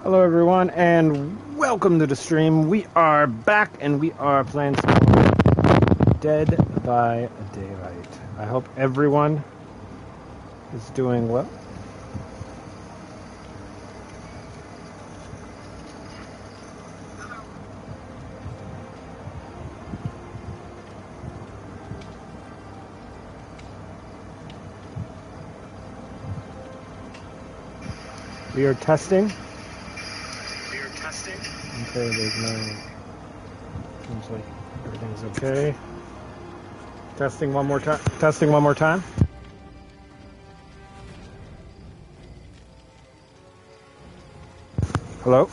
Hello everyone and welcome to the stream. We are back and we are playing some more Dead by Daylight. I hope everyone is doing well. We are testing. Okay, there's no... Seems like everything's okay. Testing one more time. Testing one more time. Hello?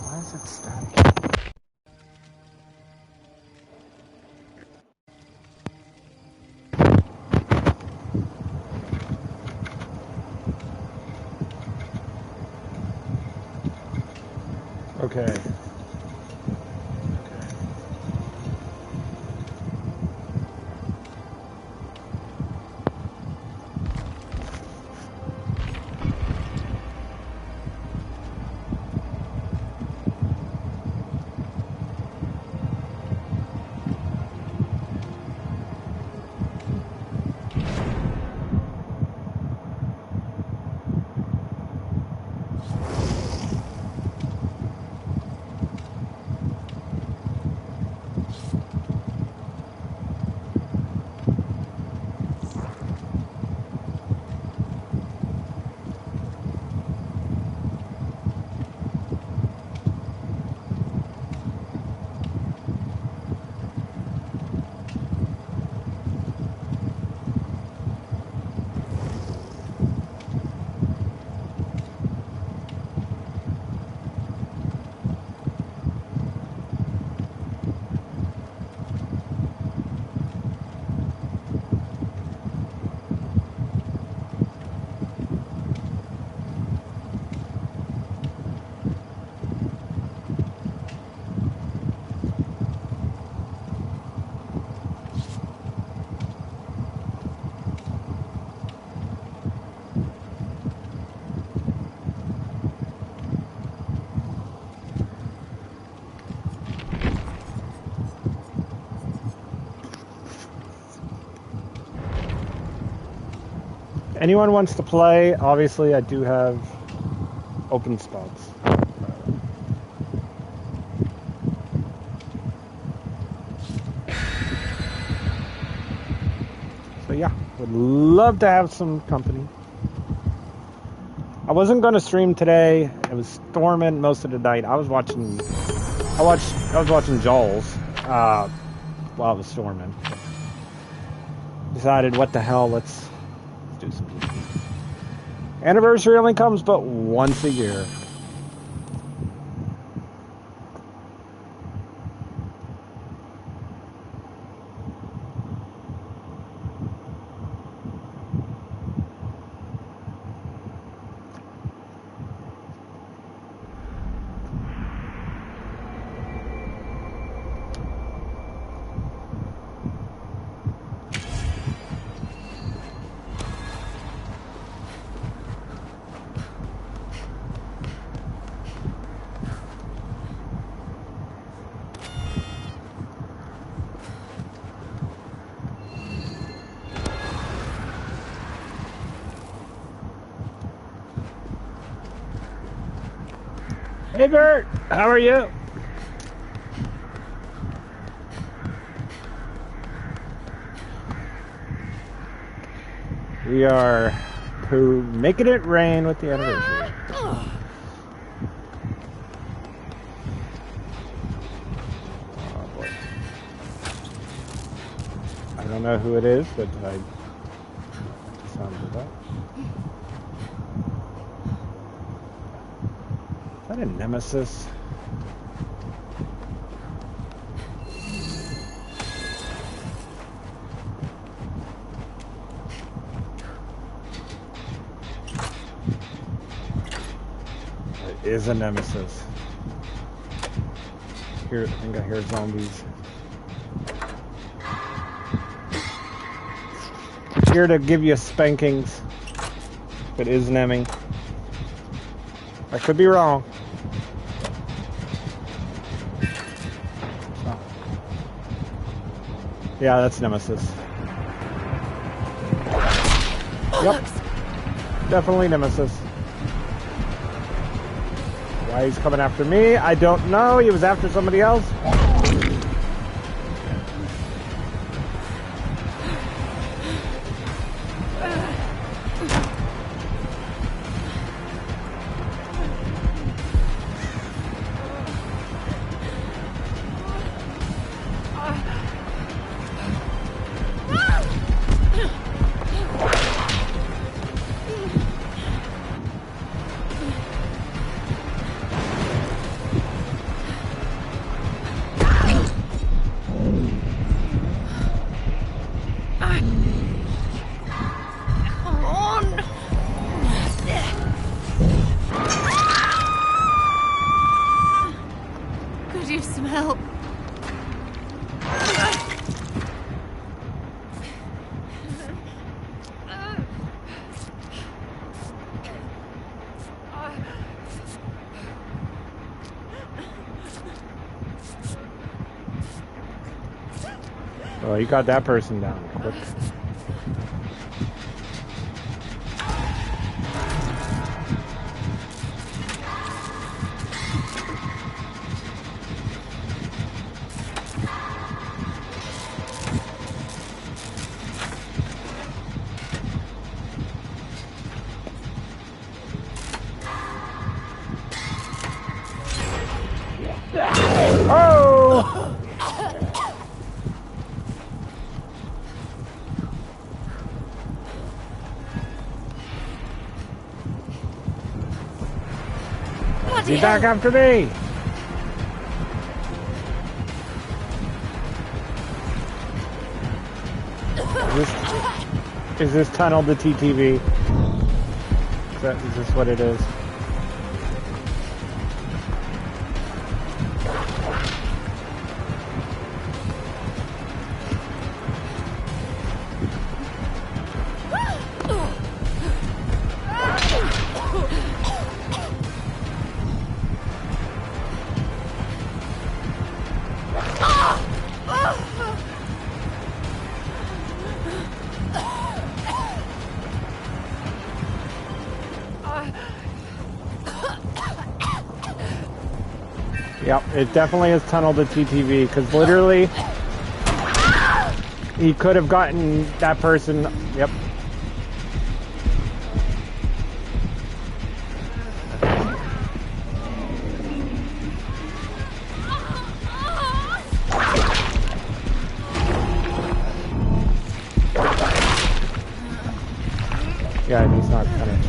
Why is it static? Okay. Anyone wants to play, obviously I do have open spots. So yeah, would love to have some company. I wasn't going to stream today. It was storming most of the night. I was watching Joel's while it was storming. Decided, what the hell, let's do some. Anniversary only comes but once a year. Hey Bert, how are you? We are making it rain with the anniversary. Oh boy. I don't know who it is, but I sounds of that. Is that a nemesis? is a nemesis. Here, I think I hear zombies. Here to give you spankings. If it is Nemi. I could be wrong. Oh. Yeah, that's Nemesis. Yep. Definitely Nemesis. Why he's coming after me, I don't know. He was after somebody else. Oh, you got that person down quick. He's back after me! Is this tunnel the TTV? Is this what it is? Yep, it definitely is tunnel to TTV, because literally, he could have gotten that person, yep. Yeah, and he's not kind of...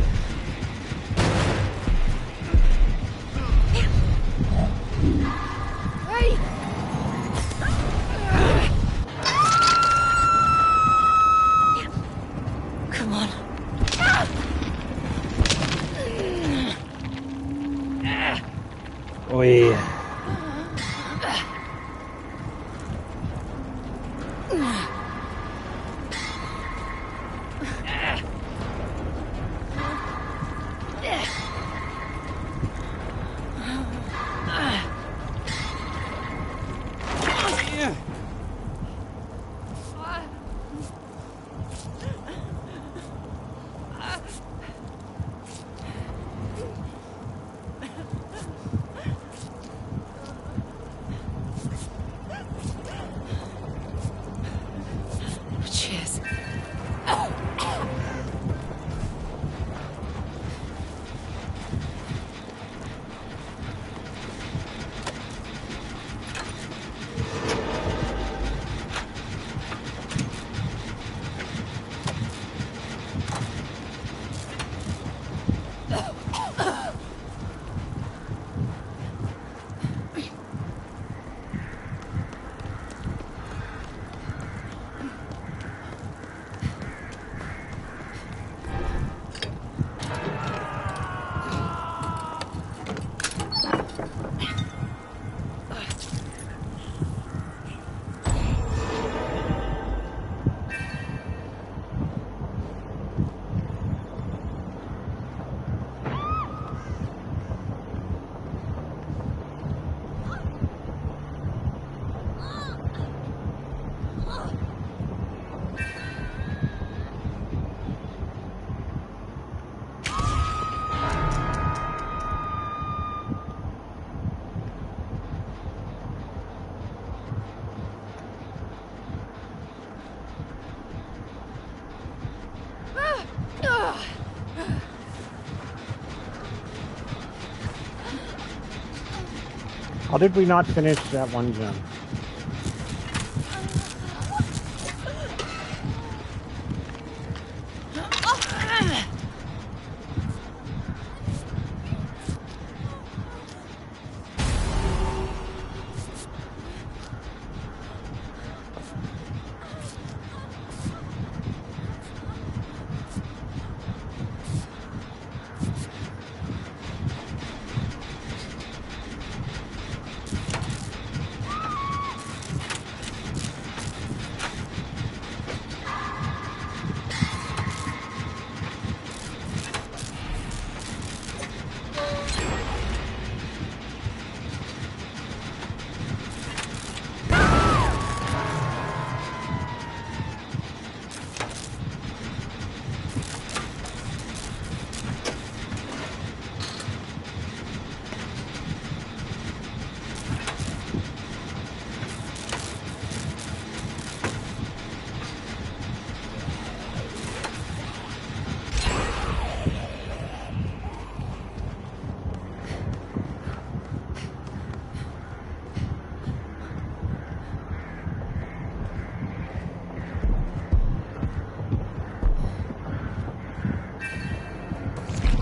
How did we not finish that one gem?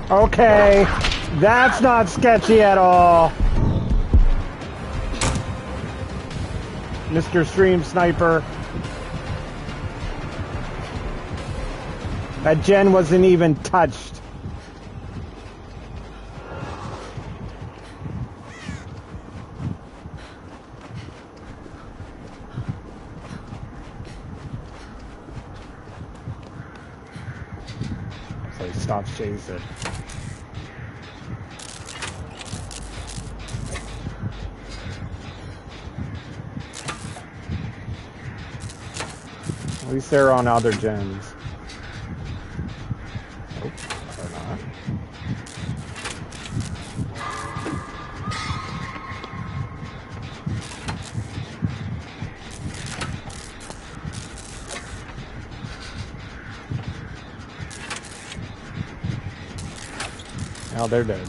Okay, that's not sketchy at all. Mr. Stream Sniper. That gen wasn't even touched. So he stops chasing. At least they're on other gens. Oh, or not. Oh, they're dead.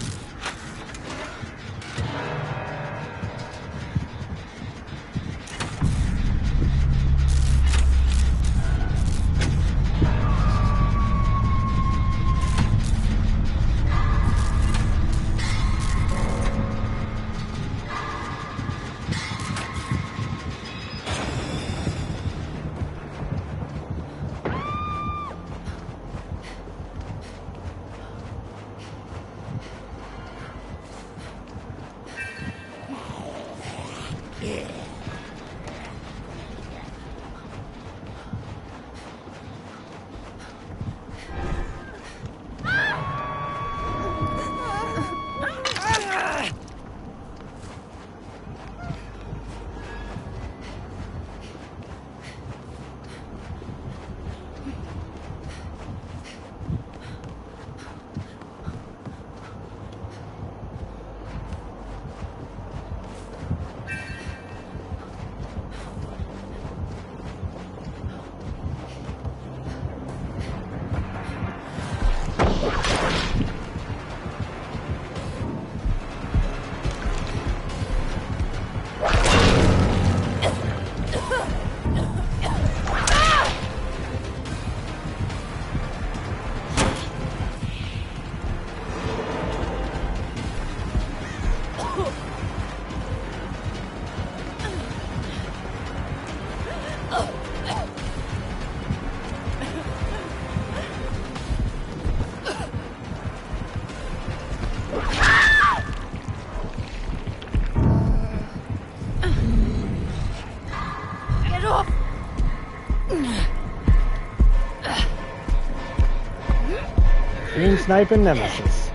Green sniping nemesis.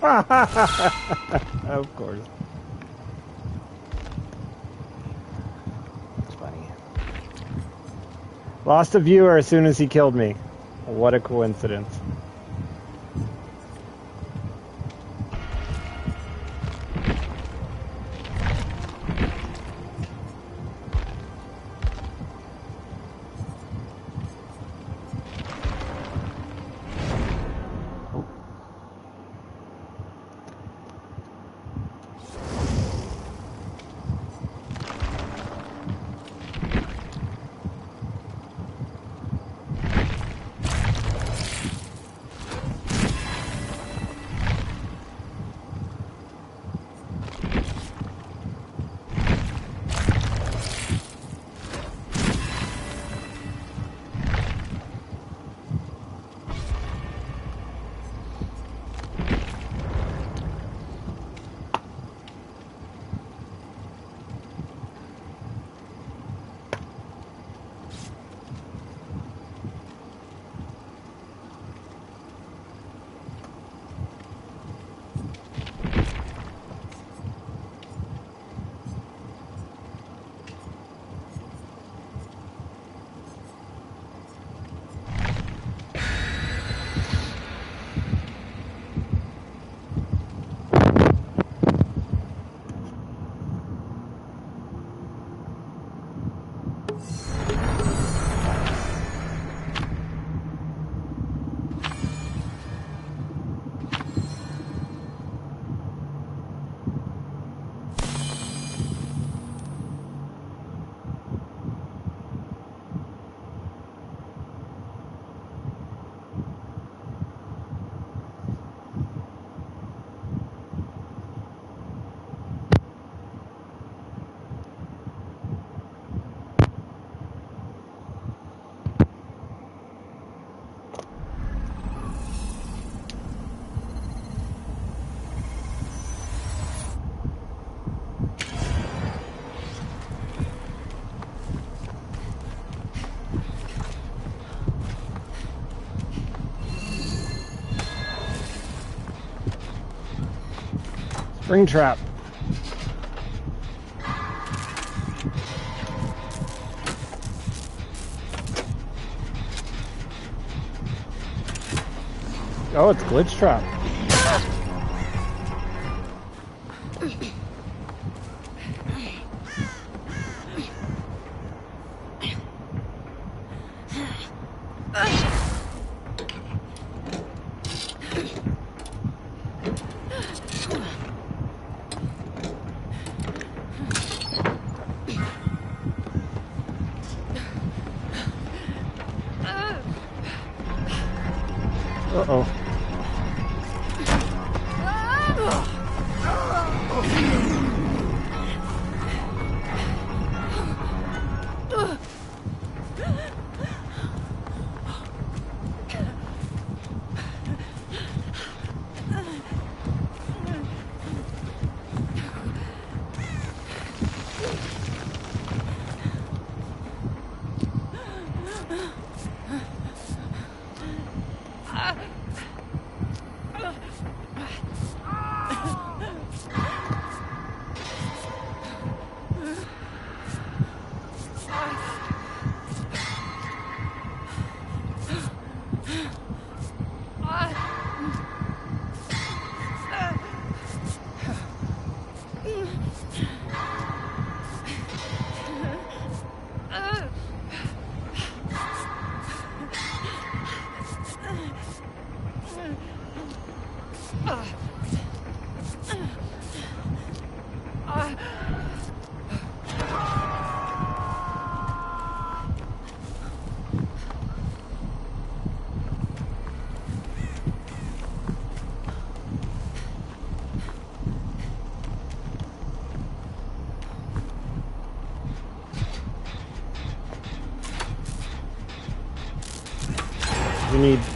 Of course. It's funny. Lost a viewer as soon as he killed me. What a coincidence. Spring trap. Oh, it's glitch trap. Uh-oh.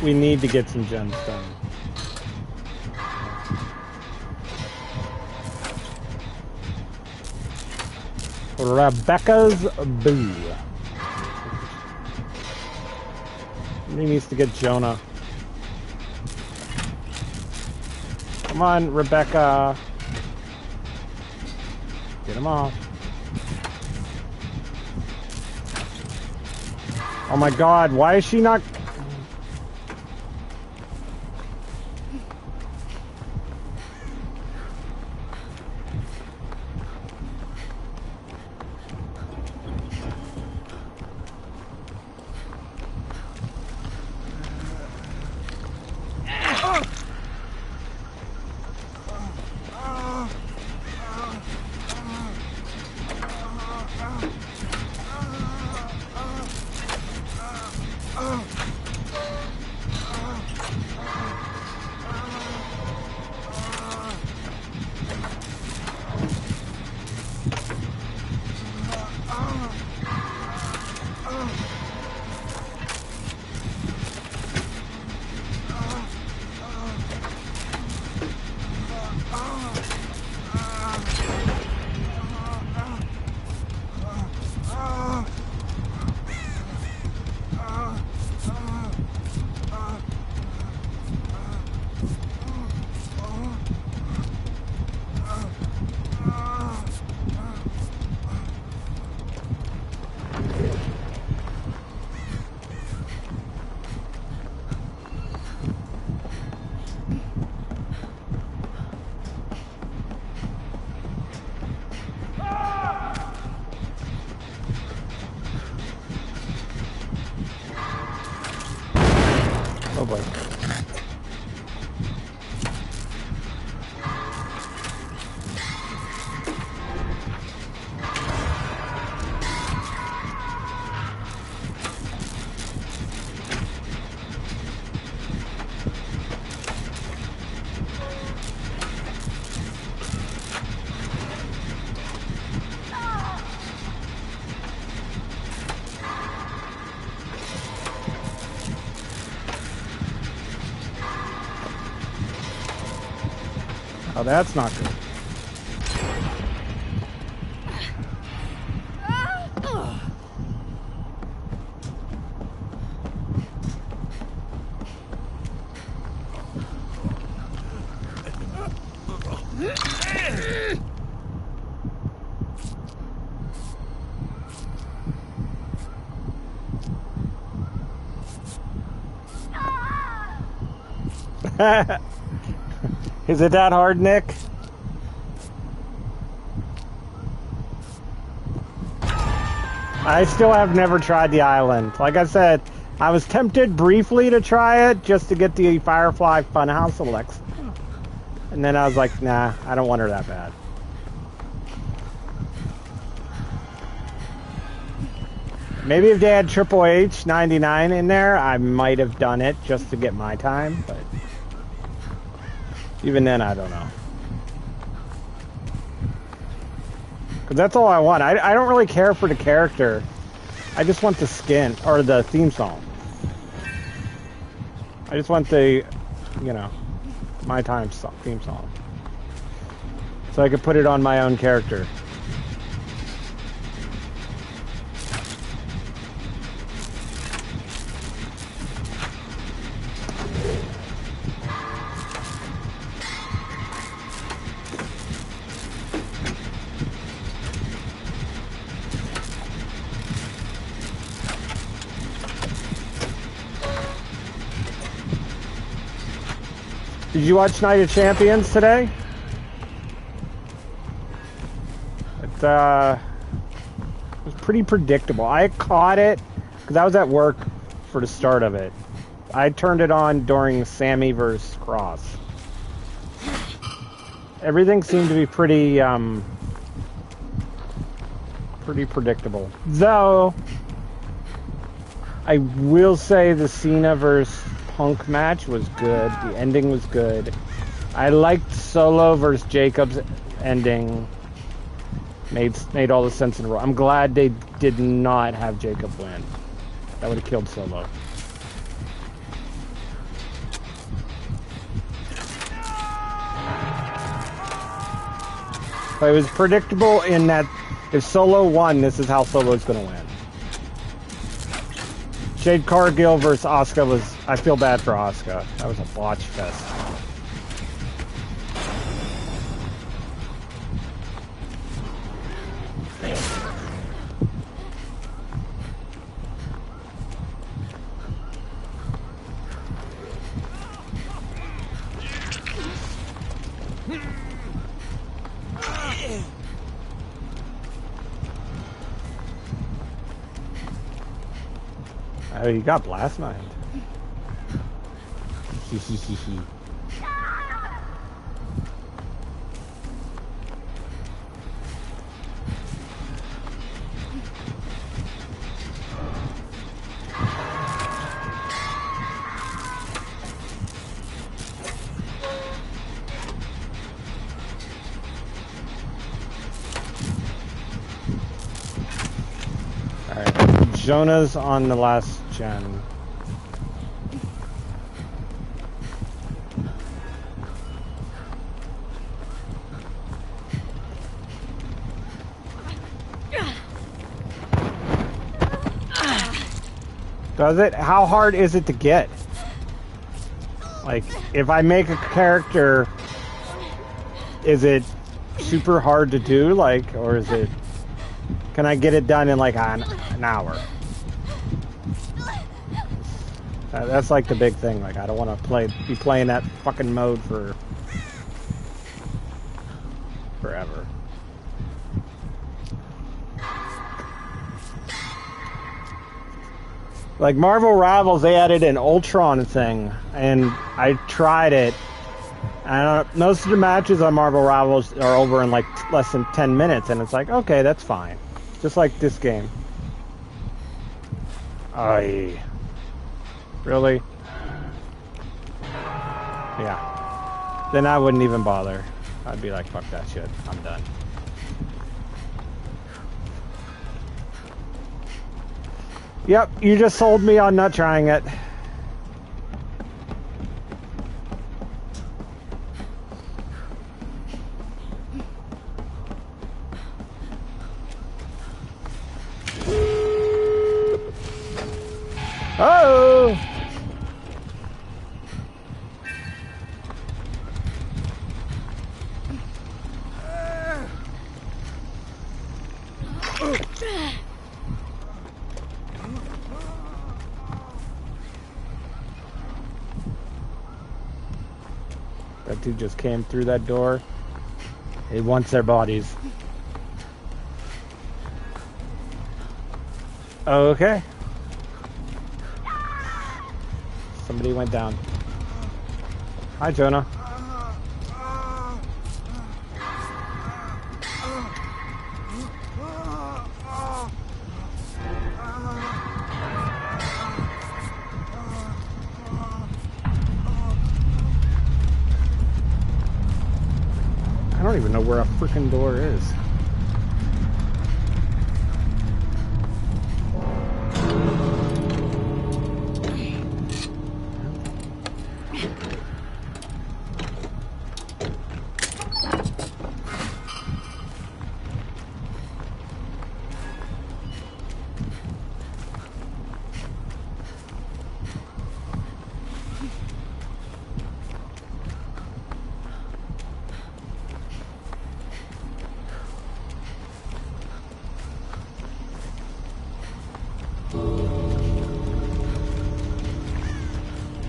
We need to get some gems done. Rebecca's Boo. He needs to get Jonah. Come on, Rebecca. Get him off. Oh my god, why is she not... Oh boy. Oh, that's not good. Is it that hard, Nick? I still have never tried the island. Like I said, I was tempted briefly to try it just to get the Firefly Funhouse Alexa. And then I was like, nah, I don't want her that bad. Maybe if they had Triple H 99 in there, I might have done it just to get my time, but even then, I don't know. Because that's all I want. I don't really care for the character. I just want the skin, or the theme song. I just want the, you know, my time theme song. So I could put it on my own character. Did you watch Night of Champions today? It was pretty predictable. I caught it because I was at work for the start of it. I turned it on during Sammy vs. Cross. Everything seemed to be pretty predictable. Though, I will say the Cena vs. Punk match was good. The ending was good. I liked Solo versus Jacob's ending. Made all the sense in the world. I'm glad they did not have Jacob win. That would have killed Solo. But it was predictable in that if Solo won, this is how Solo's going to win. Jade Cargill versus Asuka was... I feel bad for Asuka. That was a botch fest. Oh, you got Blast Mind. Hehehehe. Alright, Jonah's on the last gen. Does it? How hard is it to get? Like, if I make a character, is it super hard to do? Like, or is it... Can I get it done in like an hour? That's like the big thing. Like, I don't want to be playing that fucking mode for forever. Like Marvel Rivals, they added an Ultron thing, and I tried it. And most of the matches on Marvel Rivals are over in like less than 10 minutes, and it's like, okay, that's fine. Just like this game. Aye. Really? Yeah. Then I wouldn't even bother. I'd be like, fuck that shit. I'm done. Yep, you just sold me on not trying it. Oh! That dude just came through that door. He wants their bodies. Okay. Somebody went down. Hi, Jonah. I don't even know where a freaking door is.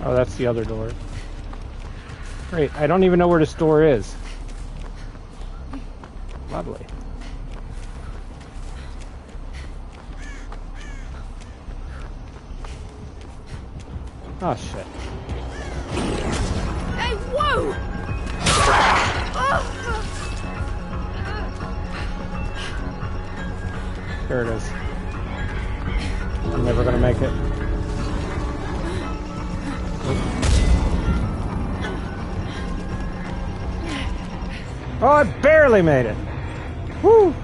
Oh, that's the other door. Great, I don't even know where this door is. Lovely. Oh, shit. Hey, whoa! There it is. I'm never gonna make it. Oh, I barely made it. Woo!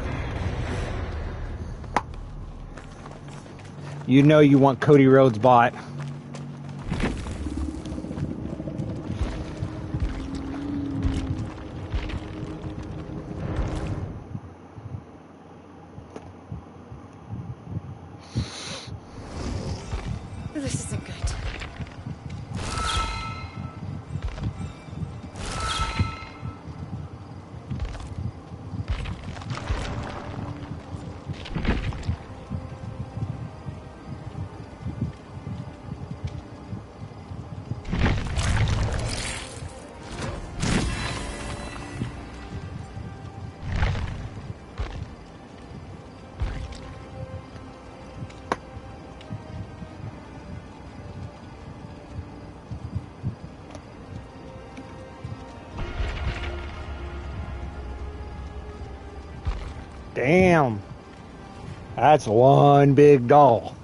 You know you want Cody Rhodes bot. This isn't good. Damn. That's one big doll.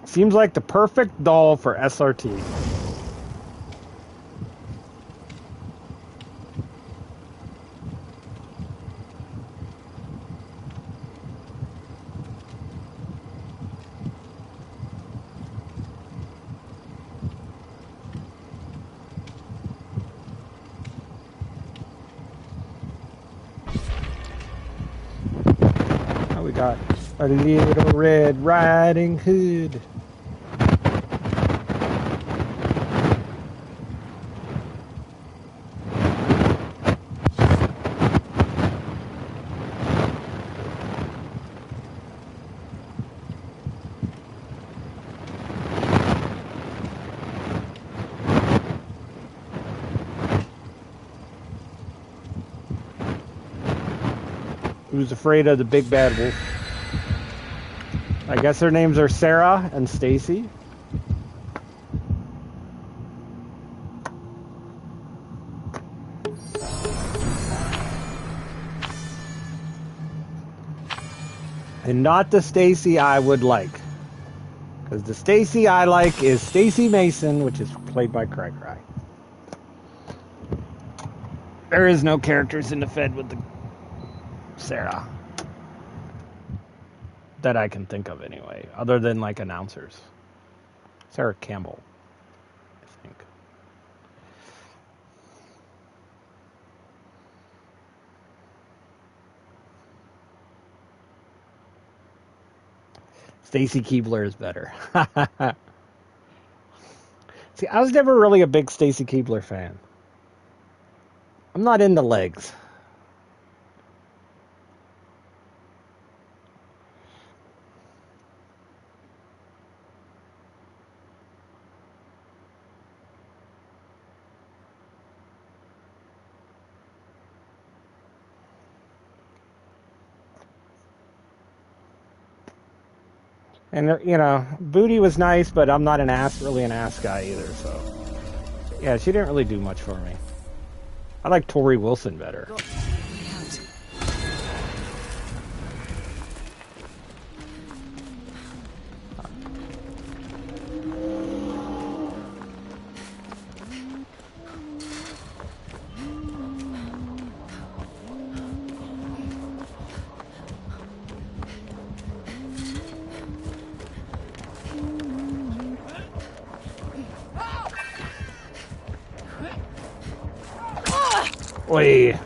Seems like the perfect doll for SRT. We got a little Red Riding Hood. Who's afraid of the big bad wolf? I guess their names are Sarah and Stacy. And not the Stacy I would like. Because the Stacy I like is Stacy Mason, which is played by Craig Rye. There is no characters in the Fed with the Sarah. That I can think of anyway, other than like announcers. Sarah Campbell, I think. Stacy Keebler is better. See, I was never really a big Stacy Keebler fan. I'm not into legs. And, you know, Booty was nice, but I'm not really an ass guy either, so. Yeah, she didn't really do much for me. I like Tori Wilson better. Oi.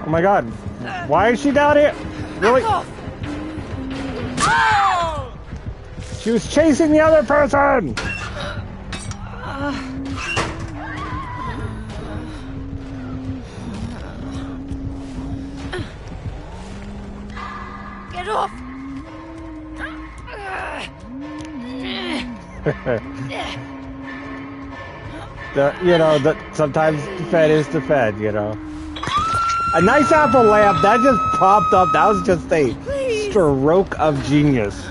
Oh my god. Why is she down here? Really? She was chasing the other person! Get off! Sometimes the Fed is the Fed, you know. A nice apple lamp, that just popped up. That was just a stroke of genius.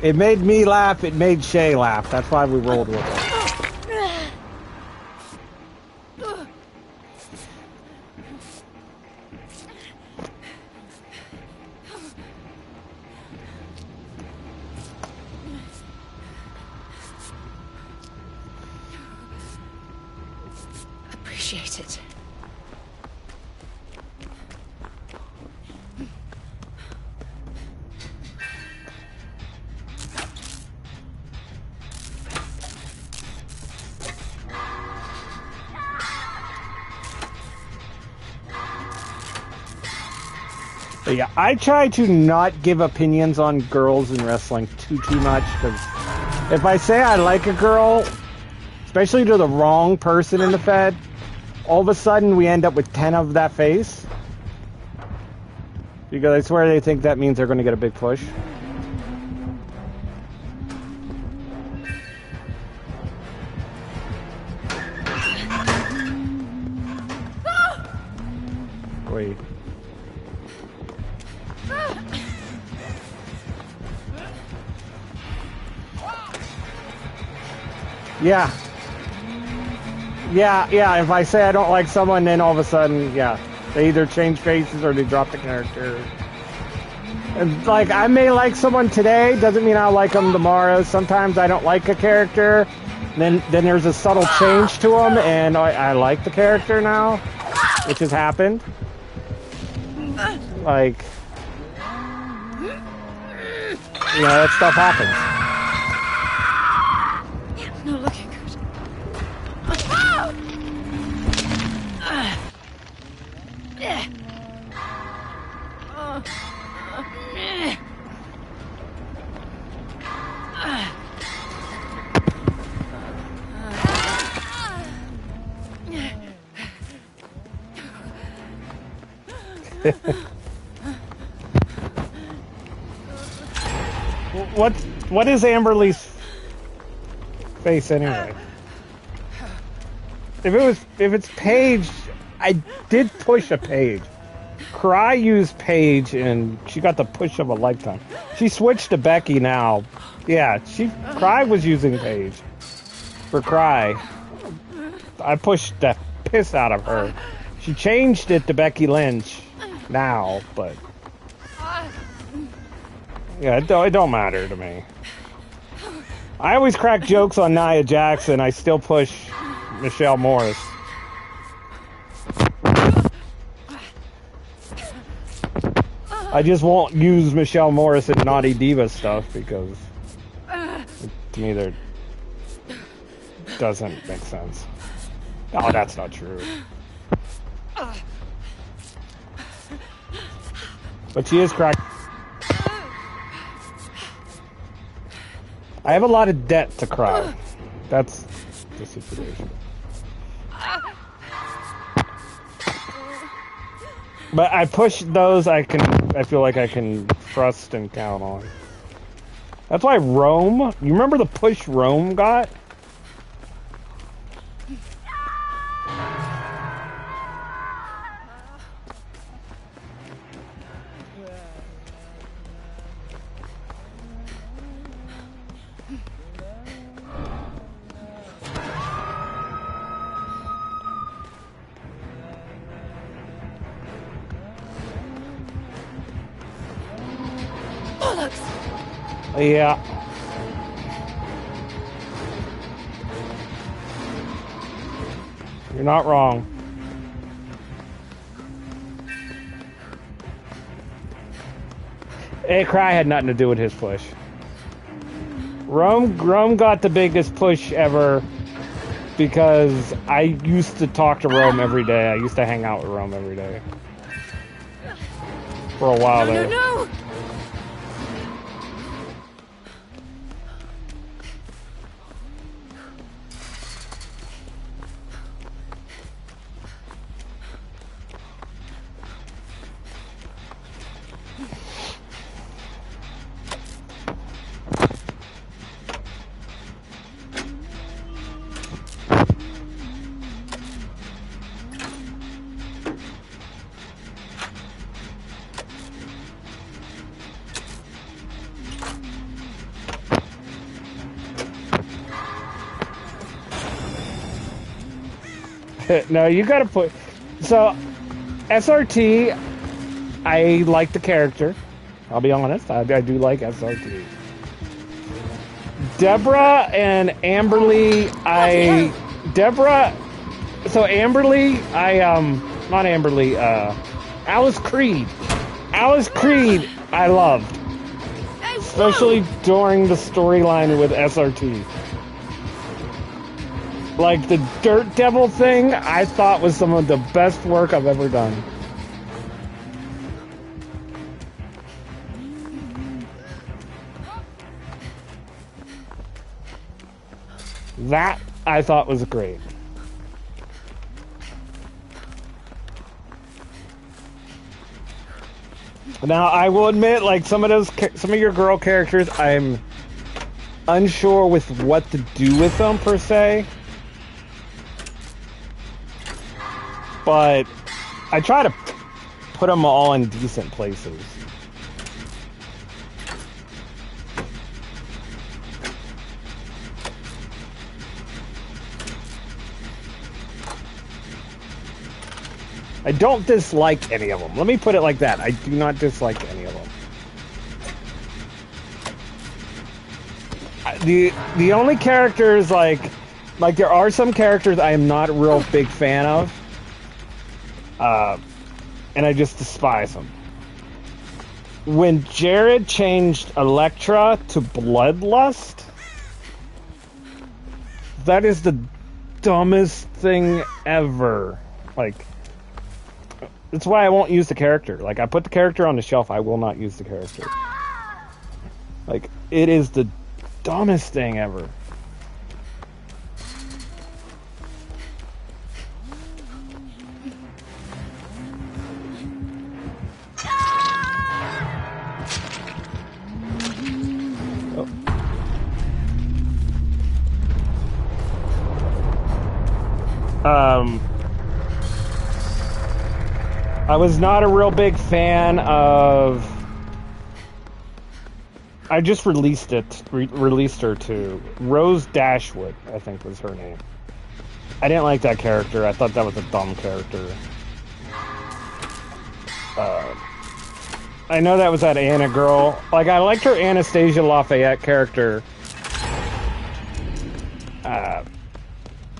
It made me laugh, it made Shay laugh. That's why we rolled with it. Appreciate it. But yeah, I try to not give opinions on girls in wrestling too much, because if I say I like a girl, especially to the wrong person in the Fed, all of a sudden we end up with 10 of that face. Because I swear they think that means they're going to get a big push. Wait. Yeah. Yeah, if I say I don't like someone, then all of a sudden, yeah, they either change faces or they drop the character. And, like, I may like someone today, doesn't mean I'll like them tomorrow. Sometimes I don't like a character, then there's a subtle change to them, and I like the character now, which has happened. Like, you know, that stuff happens. Not looking good. What is Amberly's face anyway? If it's Paige, I did push a Paige. Cry used Paige and she got the push of a lifetime. She switched to Becky now. Yeah, Cry was using Paige. For Cry, I pushed the piss out of her. She changed it to Becky Lynch now, but yeah, it don't matter to me. I always crack jokes on Nia Jackson. I still push Michelle Morris. I just won't use Michelle Morris in Naughty Diva stuff because to me there doesn't make sense. Oh, that's not true. But she is cracked. I have a lot of debt to Cry. That's the situation. But I push those I feel like I can trust and count on. That's why Rome, you remember the push Rome got? Yeah. You're not wrong. Hey, Cry had nothing to do with his push. Rome got the biggest push ever because I used to talk to Rome every day. I used to hang out with Rome every day. For a while there. No! No, you gotta put... So, SRT, I like the character. I'll be honest, I do like SRT. Deborah and Amberly, not Amberly, Alice Creed. Alice Creed, I loved. Especially during the storyline with SRT. Like, the Dirt Devil thing, I thought was some of the best work I've ever done. That I thought was great. Now I will admit, like some of your girl characters, I'm unsure with what to do with them per se, but I try to put them all in decent places. I don't dislike any of them. Let me put it like that. I do not dislike any of them. The only characters like there are some characters I am not a real big fan of, and I just despise them. When Jared changed Elektra to Bloodlust, that is the dumbest thing ever. Like, that's why I won't use the character. Like, I put the character on the shelf. I will not use the character. Like, it is the dumbest thing ever. I was not a real big fan of... I just released her to Rose Dashwood, I think was her name. I didn't like that character. I thought that was a dumb character. I know that was that Anna girl. Like, I liked her Anastasia Lafayette character.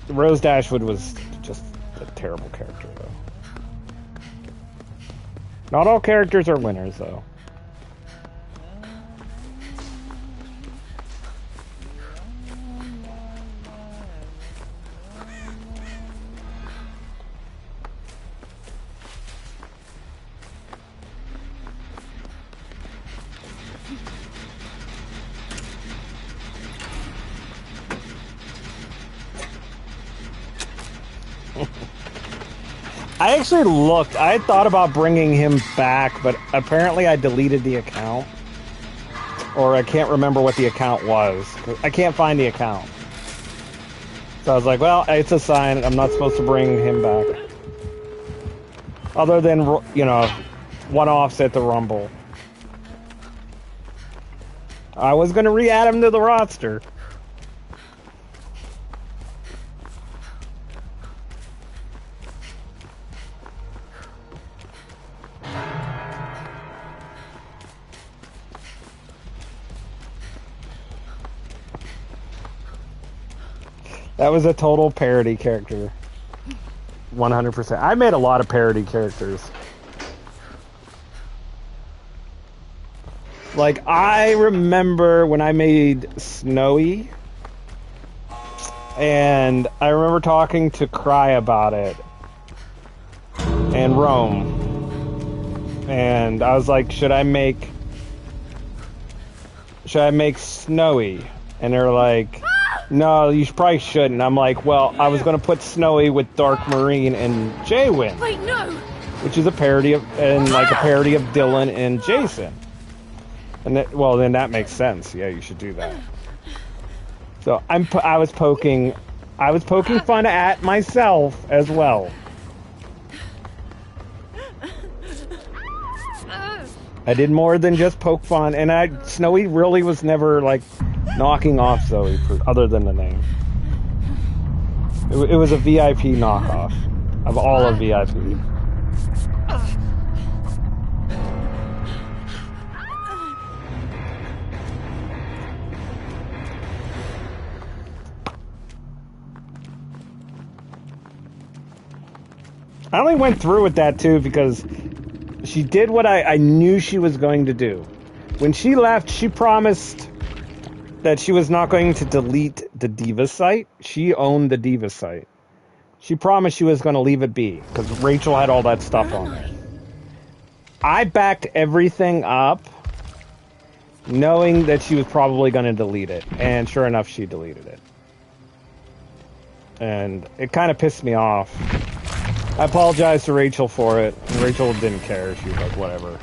Rose Dashwood was just a terrible character, though. Not all characters are winners, though. I actually looked. I thought about bringing him back, but apparently I deleted the account. Or I can't remember what the account was. I can't find the account. So I was like, well, it's a sign. I'm not supposed to bring him back. Other than, you know, one-offs at the Rumble. I was going to re-add him to the roster. That was a total parody character. 100%. I made a lot of parody characters. Like, I remember when I made Snowy, and I remember talking to Cry about it, and Rome, and I was like, should I make Snowy? And they're like, no, you probably shouldn't. I'm like, well, I was going to put Snowy with Dark Marine and Jaywin. Wait, no. Which is a parody of, and like a parody of Dylan and Jason. And that, well, then that makes sense. Yeah, you should do that. So I was poking fun at myself as well. I did more than just poke fun, and Snowy really was never like knocking off Zoe, other than the name. It was a VIP knockoff of all of VIP. I only went through with that too because she did what I knew she was going to do. When she left, she promised that she was not going to delete the Diva site. She owned the Diva site. She promised she was going to leave it be because Rachel had all that stuff on it. I backed everything up knowing that she was probably going to delete it. And sure enough, she deleted it. And it kind of pissed me off. I apologized to Rachel for it, and Rachel didn't care. She was like, whatever.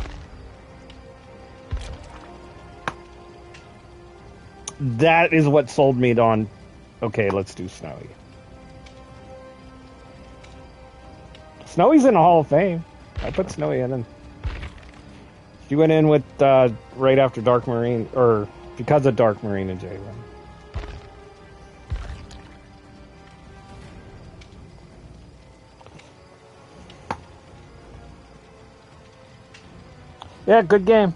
That is what sold me on, okay, let's do Snowy. Snowy's in the Hall of Fame. I put Snowy in. She went in with right after Dark Marine, or because of Dark Marine and J1. Yeah, good game.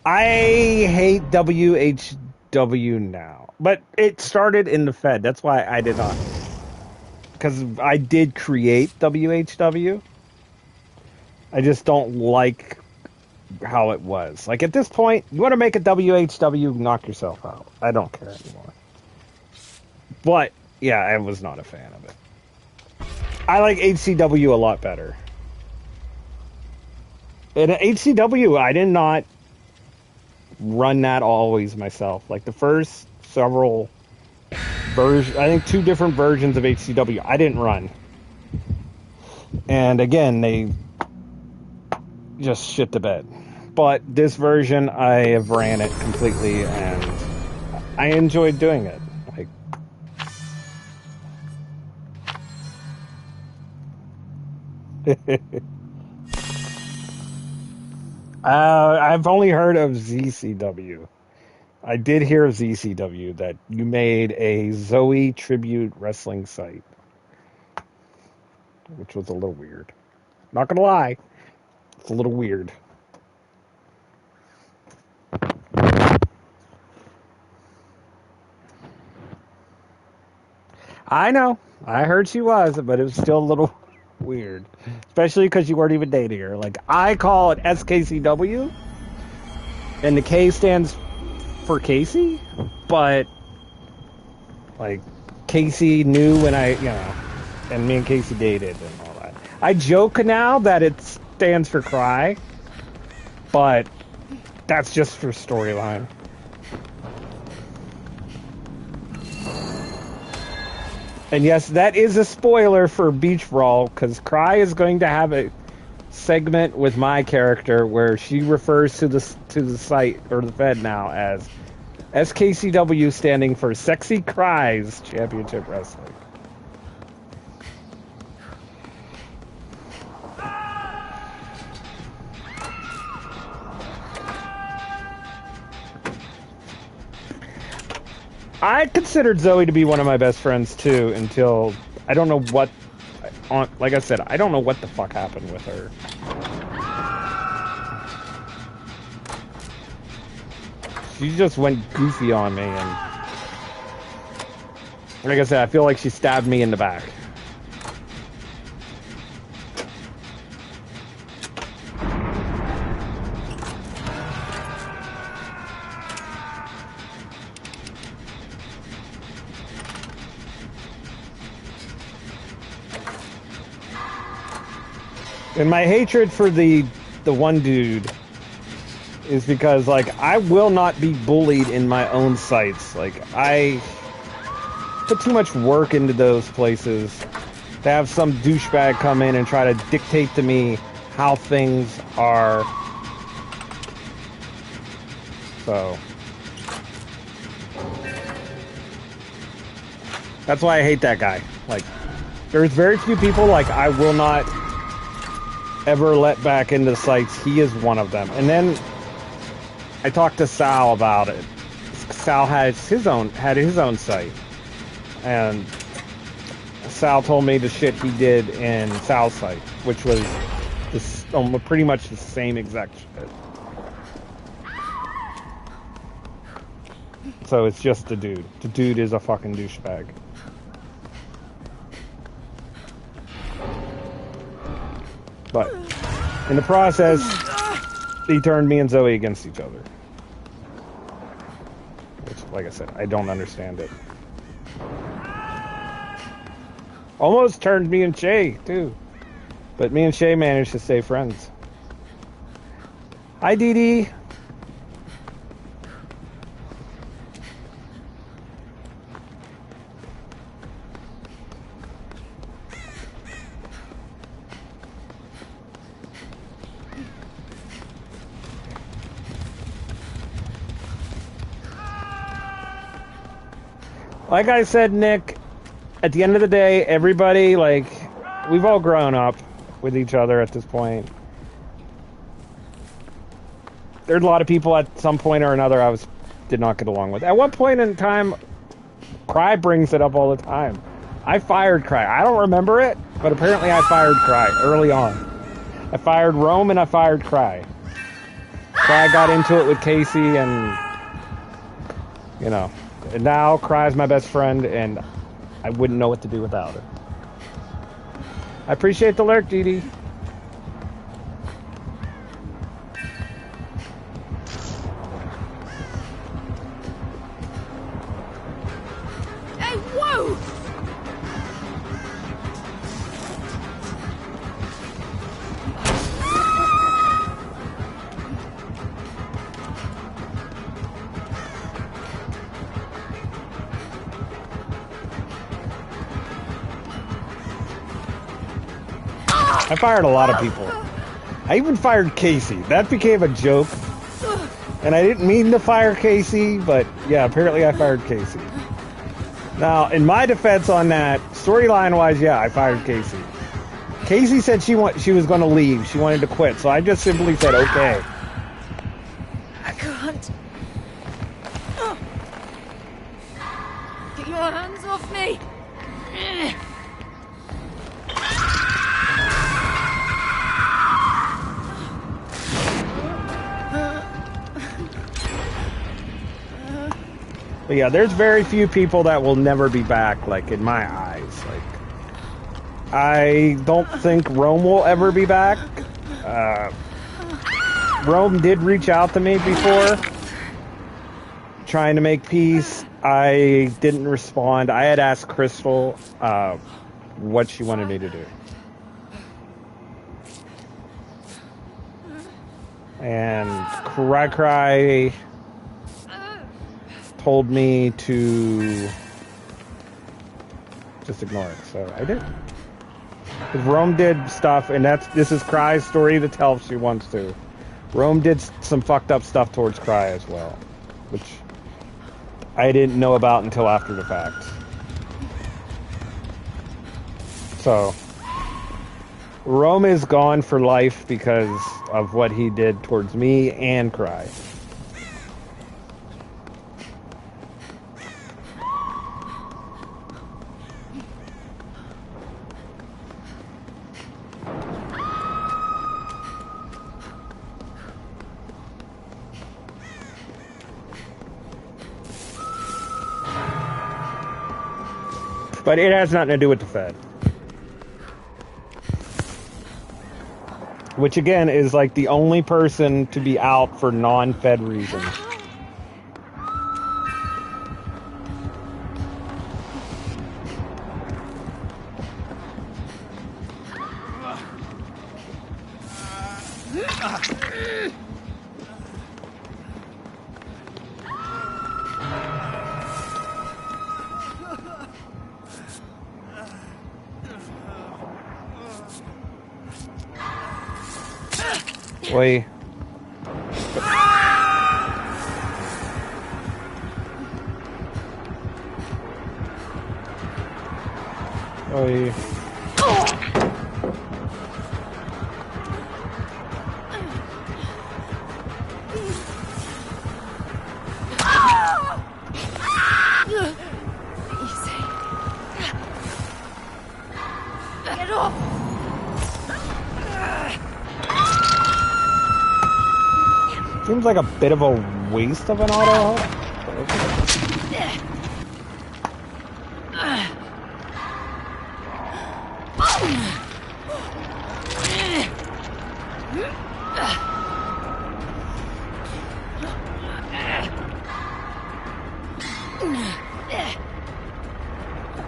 I hate WHW now, but it started in the Fed. That's why I did not, because I did create WHW. I just don't like how it was. Like, at this point, you want to make a WHW, knock yourself out. I don't care anymore. But yeah, I was not a fan of it. I like HCW a lot better. In HCW, I did not run that always myself. Like the first several versions, I think 2 different versions of HCW, I didn't run. And again, they just shit the bed. But this version, I have ran it completely, and I enjoyed doing it. Like, I've only heard of ZCW. I did hear of ZCW, that you made a Zoe tribute wrestling site, which was a little weird. Not gonna lie, it's a little weird. I know. I heard she was, but it was still a little weird. Especially because you weren't even dating her. Like, I call it SKCW, and the K stands for Casey, but, like, Casey knew when and me and Casey dated and all that. I joke now that it stands for Cry, but that's just for storyline. And yes, that is a spoiler for Beach Brawl, because Cry is going to have a segment with my character where she refers to the site, or the Fed now, as SKCW, standing for Sexy Cries Championship Wrestling. I considered Zoe to be one of my best friends too, until I don't know what, like I said, I don't know what the fuck happened with her. She just went goofy on me, and like I said, I feel like she stabbed me in the back. And my hatred for the one dude is because, like, I will not be bullied in my own sites. Like, I put too much work into those places to have some douchebag come in and try to dictate to me how things are. So that's why I hate that guy. Like, there's very few people, like, I will not ever let back into sites. He is one of them. And then I talked to Sal about it. Sal has his own site, and Sal told me the shit he did in Sal's site, which was pretty much the same exact shit. So it's just the dude. The dude is a fucking douchebag. But in the process, he turned me and Zoe against each other. Which, like I said, I don't understand it. Almost turned me and Shay, too. But me and Shay managed to stay friends. Hi, Dee Dee. Like I said, Nick, at the end of the day, everybody, like, we've all grown up with each other at this point. There's a lot of people at some point or another I did not get along with. At one point in time, Cry brings it up all the time. I fired Cry. I don't remember it, but apparently I fired Cry early on. I fired Rome and I fired Cry. Cry got into it with Casey and, you know, and now Cry's my best friend and I wouldn't know what to do without her. I appreciate the lurk, Dee Dee. Hey, whoa! I fired a lot of people. I even fired Casey. That became a joke. And I didn't mean to fire Casey, but yeah, apparently I fired Casey. Now, in my defense on that, storyline-wise, yeah, I fired Casey. Casey said she was going to leave. She wanted to quit, so I just simply said, okay. I can't. Get your hands off me! But yeah, there's very few people that will never be back, like, in my eyes. Like, I don't think Rome will ever be back. Rome did reach out to me before, trying to make peace. I didn't respond. I had asked Crystal what she wanted me to do. And Cry told me to just ignore it, so I did. Because Rome did stuff, and this is Cry's story to tell if she wants to. Rome did some fucked up stuff towards Cry as well, which I didn't know about until after the fact. So, Rome is gone for life because of what he did towards me and Cry. But it has nothing to do with the Fed. Which again is like the only person to be out for non-Fed reasons. Oi. Oi. Get off! Seems like a bit of a waste of an auto.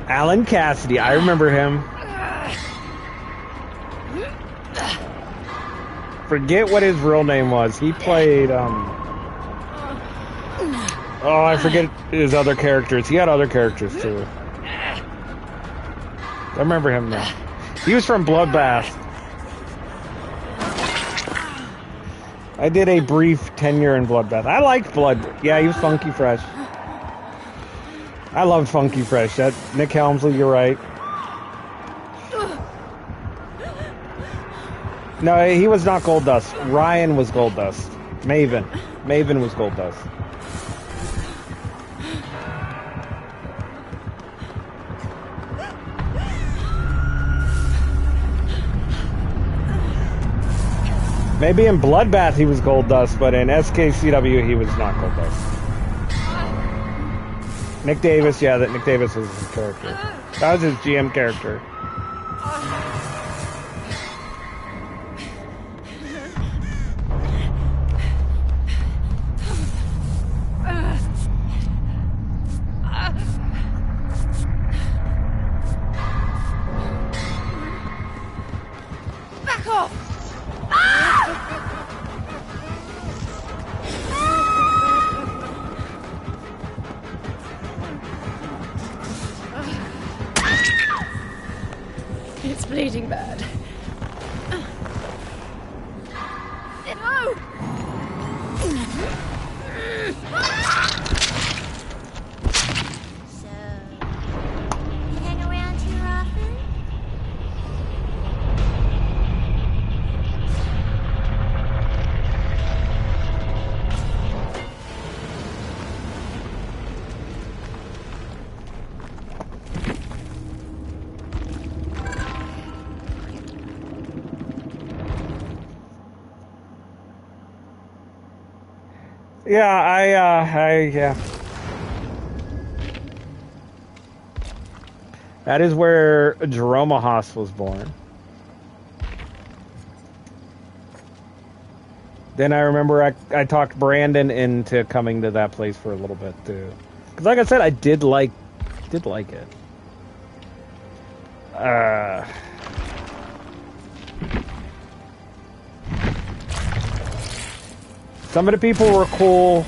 Alan Cassidy, I remember him. forget what his real name was. He played, oh, I forget his other characters. He had other characters, too. I remember him now. He was from Bloodbath. I did a brief tenure in Bloodbath. I liked Blood. Yeah, he was Funky Fresh. I loved Funky Fresh. That Nick Helmsley, you're right. No, he was not Goldust. Ryan was Goldust. Maven was Goldust. Maybe in Bloodbath he was Goldust, but in SKCW he was not Goldust. Nick Davis, yeah, Nick Davis was his character. That was his GM character. Back off! It's bleeding bad. No! So, you hang around here often? Yeah, yeah. That is where Jerome Haas was born. Then I remember I talked Brandon into coming to that place for a little bit too. Because like I said, I did like it. Some of the people were cool.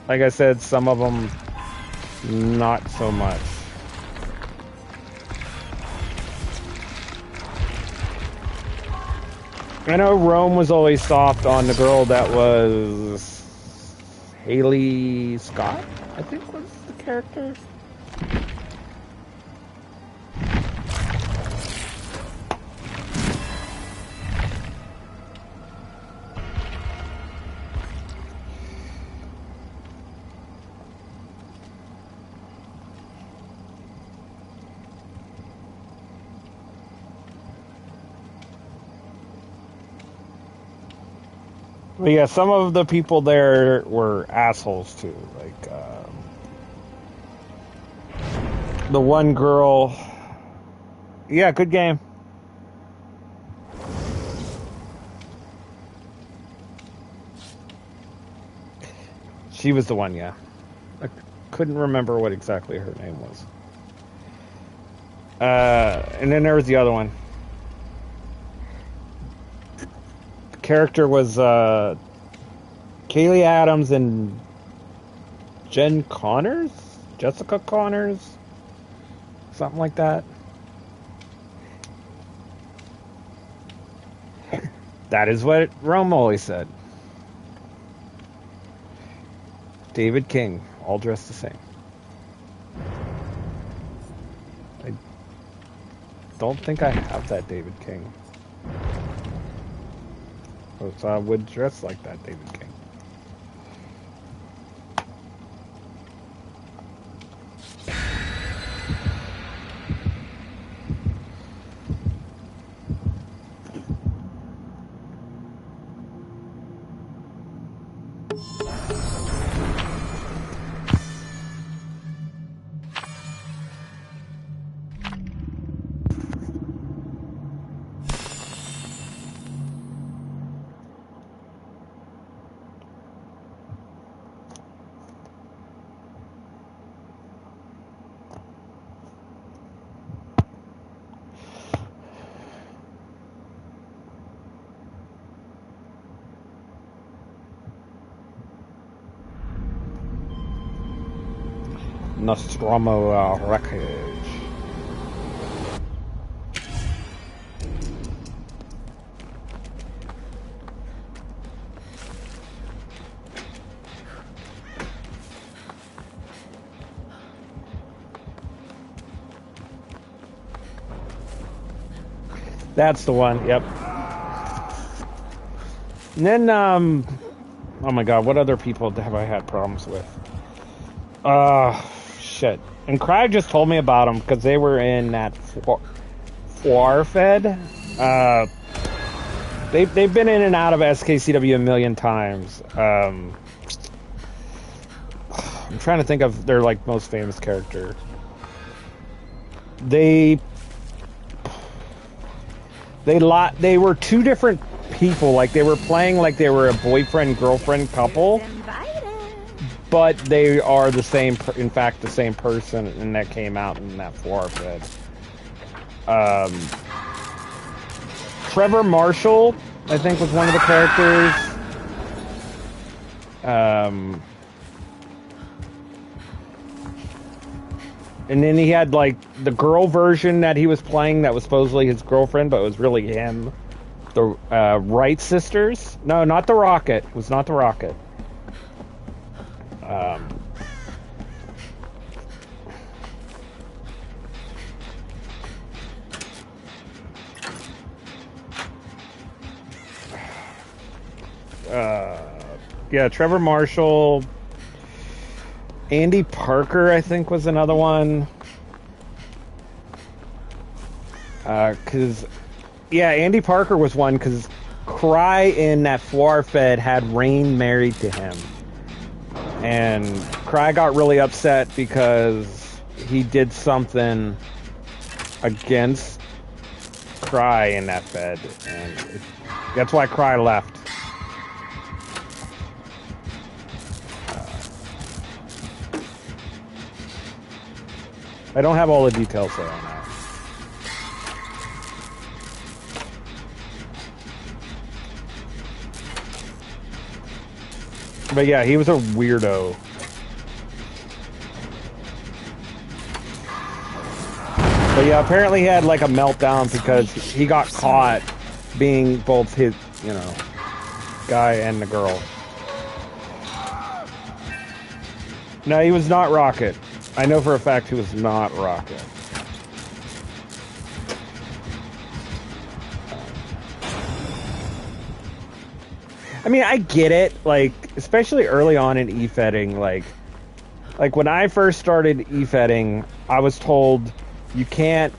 Like I said, some of them not so much. I know Rome was always soft on the girl that was Haley Scott, I think was the character. But yeah, some of the people there were assholes too. Like the one girl. Yeah, good game. She was the one, yeah. I couldn't remember what exactly her name was. And then there was the other one. Character was Kaylee Adams and Jessica Connors, something like that. That is what Rome always said. David King, all dressed the same. I don't think I have that David King. So I would dress like that, David King. Nostromo wreckage. That's the one, yep. And then, oh my god, what other people have I had problems with? Shit. And Craig just told me about them because they were in that Foire Fed. They've been in and out of SKCW a million times. I'm trying to think of their like most famous character. They were two different people. Like they were playing like they were a boyfriend girlfriend couple, but they are the same. In fact, the same person, and that came out in that Foire Fed. Trevor Marshall, I think, was one of the characters. And then he had like the girl version that he was playing that was supposedly his girlfriend, but it was really him. The Wright sisters? No, not the Rocket. It was not the Rocket. Yeah, Trevor Marshall. Andy Parker, I think, was another one. Yeah, Andy Parker was one because Cry in that Foire Fed had Rain married to him. And Cry got really upset because he did something against Cry in that Fed. And that's why Cry left. I don't have all the details there on that. But yeah, he was a weirdo. But yeah, apparently he had like a meltdown because he got caught being both his, guy and the girl. No, he was not Rocket. I know for a fact he was not Rocket. I mean, I get it, like, especially early on in e-fedding, like when I first started e-fedding, I was told you can't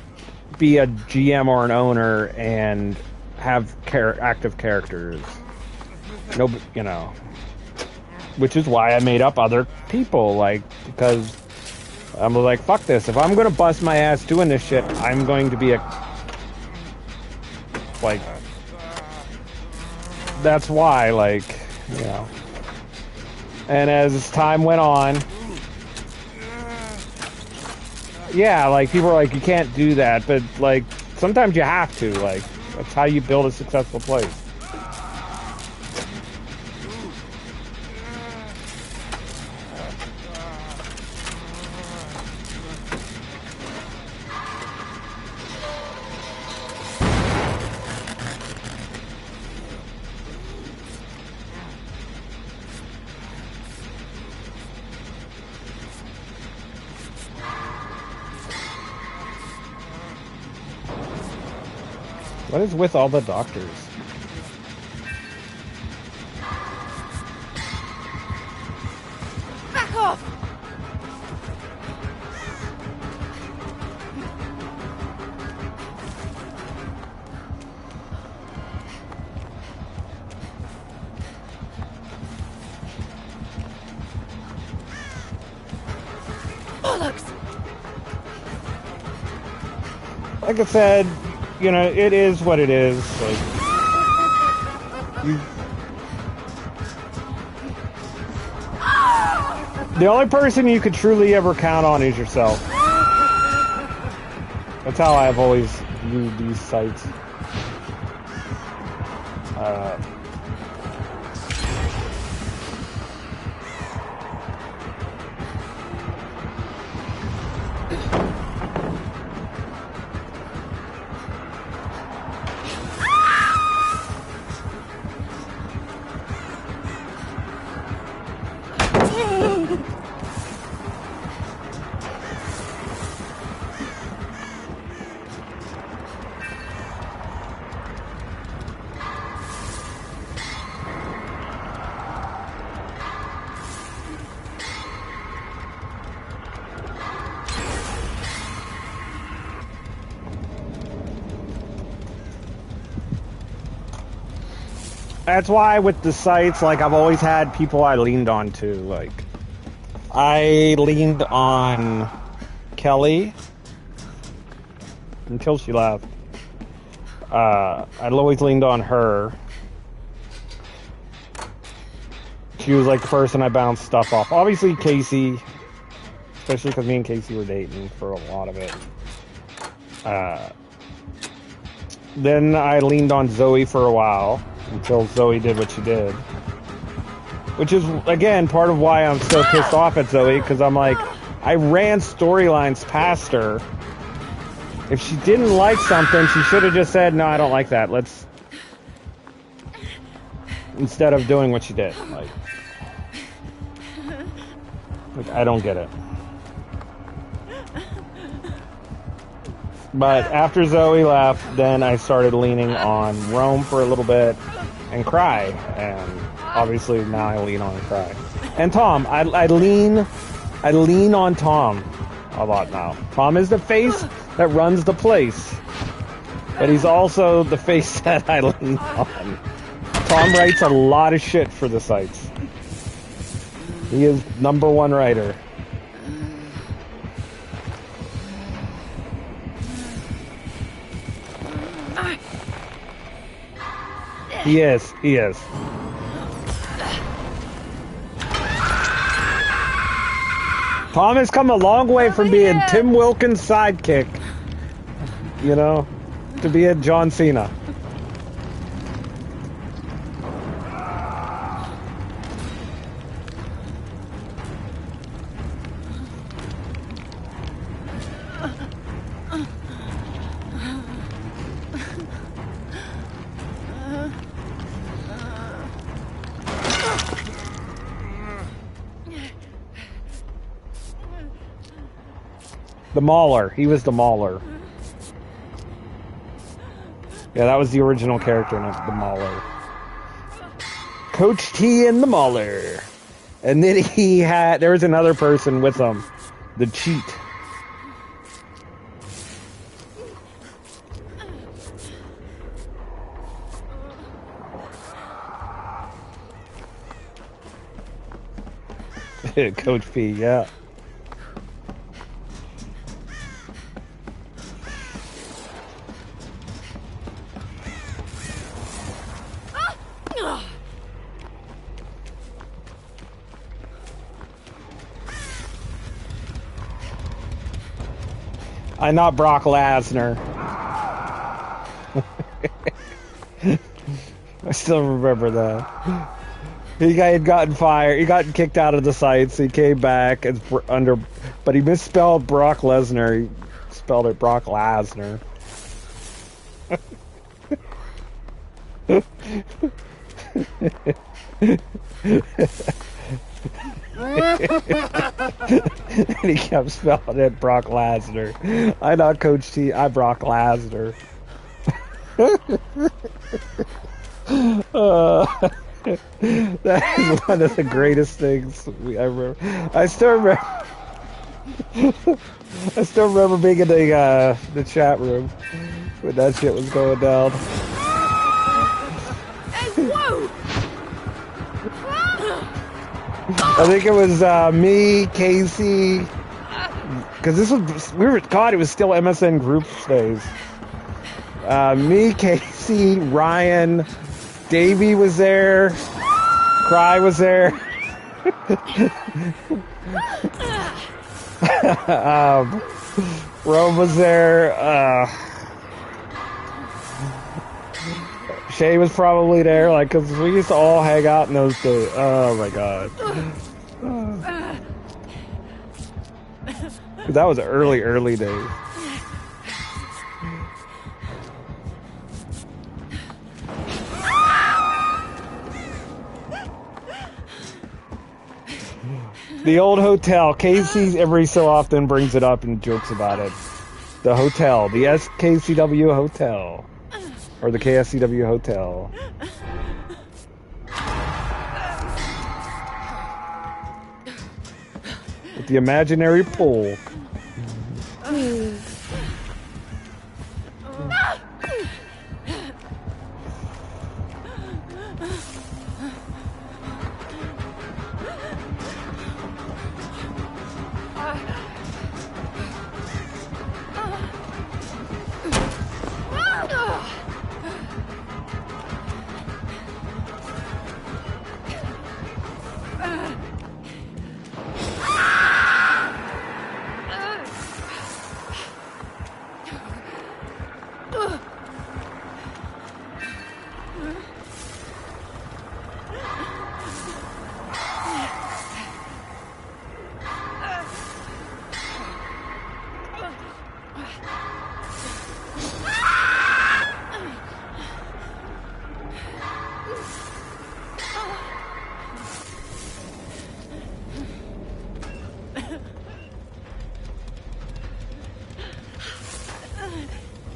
be a GM or an owner and have active characters. No, which is why I made up other people, like, because I'm like, fuck this. If I'm gonna bust my ass doing this shit, I'm going to be that's why, And as time went on, yeah, like, people are like, you can't do that, but, like, sometimes you have to, like, that's how you build a successful place. What is with all the doctors? Back off! Bollocks! Like I said, it is what it is. Like, the only person you could truly ever count on is yourself. That's how I've always viewed these sites. That's why with the sites, like, I've always had people I leaned on to. Like, I leaned on Kelly until she left. I'd always leaned on her. She was like the person I bounced stuff off. Obviously, Casey, especially because me and Casey were dating for a lot of it. Then I leaned on Zoe for a while until Zoe did what she did. Which is, again, part of why I'm so pissed off at Zoe, because I'm like, I ran storylines past her. If she didn't like something, she should have just said, no, I don't like that. Let's... Instead of doing what she did. Like I don't get it. But after Zoe left, then I started leaning on Rome for a little bit and Cry. And obviously now I lean on Cry. And Tom. I lean on Tom a lot now. Tom is the face that runs the place. But he's also the face that I lean on. Tom writes a lot of shit for the sites. He is #1 writer. He is. Tom has come a long way from being Tim Wilkins' sidekick, you know, to being John Cena. The Mauler. He was the Mauler. Yeah, that was the original character in it, the Mauler. Coach T and the Mauler. And then there was another person with him. The Cheat. Coach P, yeah. I'm not Brock Lesnar. I still remember that. He had gotten fired. He got kicked out of the sites. He came back as but he misspelled Brock Lesnar. He spelled it Brock Lesnar. And he kept spelling it Brock Lesnar. I'm not Coach T. I'm Brock Lesnar. That is one of the greatest things I remember. I still remember being in the chat room when that shit was going down. Hey, whoa! I think it was me, Casey, because it was still MSN groups days. Me, Casey, Ryan, Davey was there, Cry was there. Rome was there. Shay was probably there, like, because we used to all hang out in those days. Oh my god. That was early days. The old hotel. Casey every so often brings it up and jokes about it. The hotel. The SKCW Hotel. Or the KSCW Hotel. With the imaginary pool.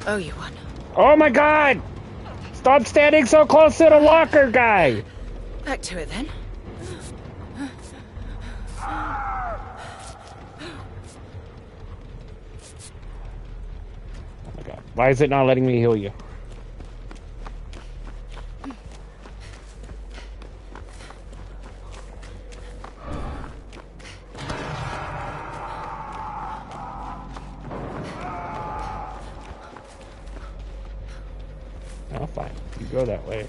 Oh, you won. Oh my god! Stop standing so close to the locker guy! Back to it then. Oh my god. Why is it not letting me heal you? Oh, fine. You go that way.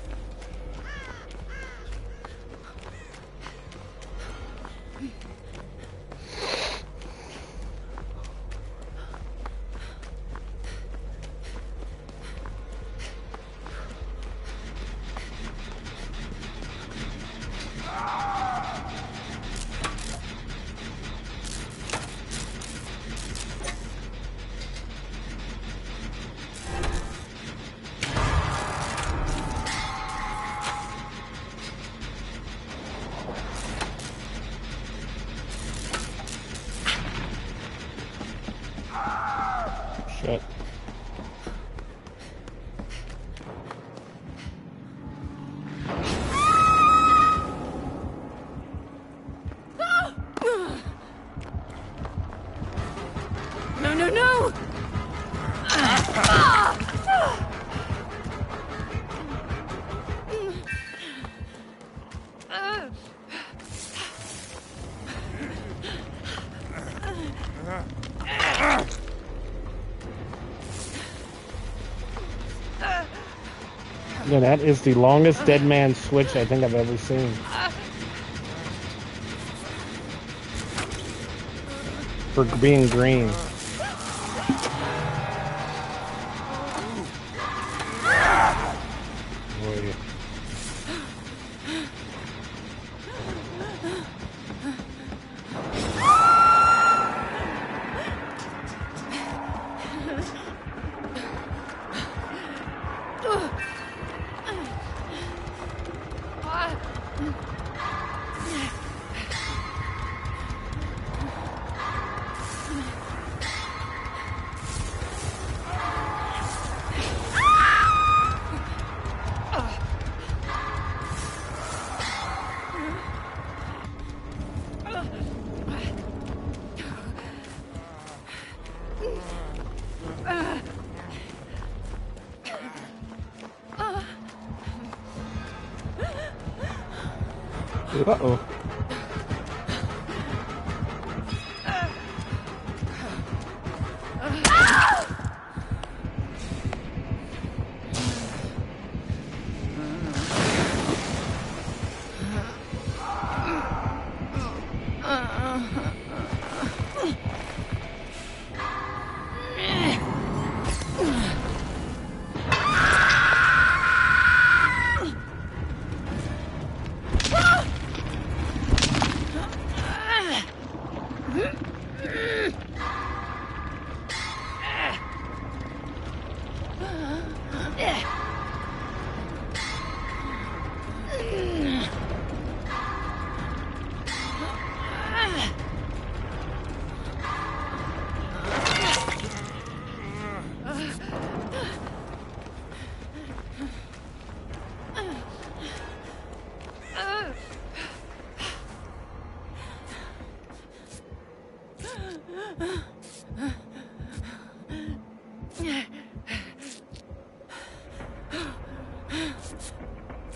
Shit. No, no, no! Yeah, that is the longest dead man switch I think I've ever seen. For being green. Boy. Uh-oh.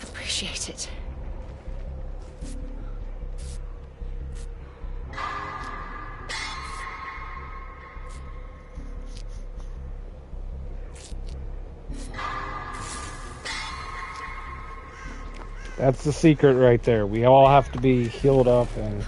Appreciate it. That's the secret right there. We all have to be healed up and...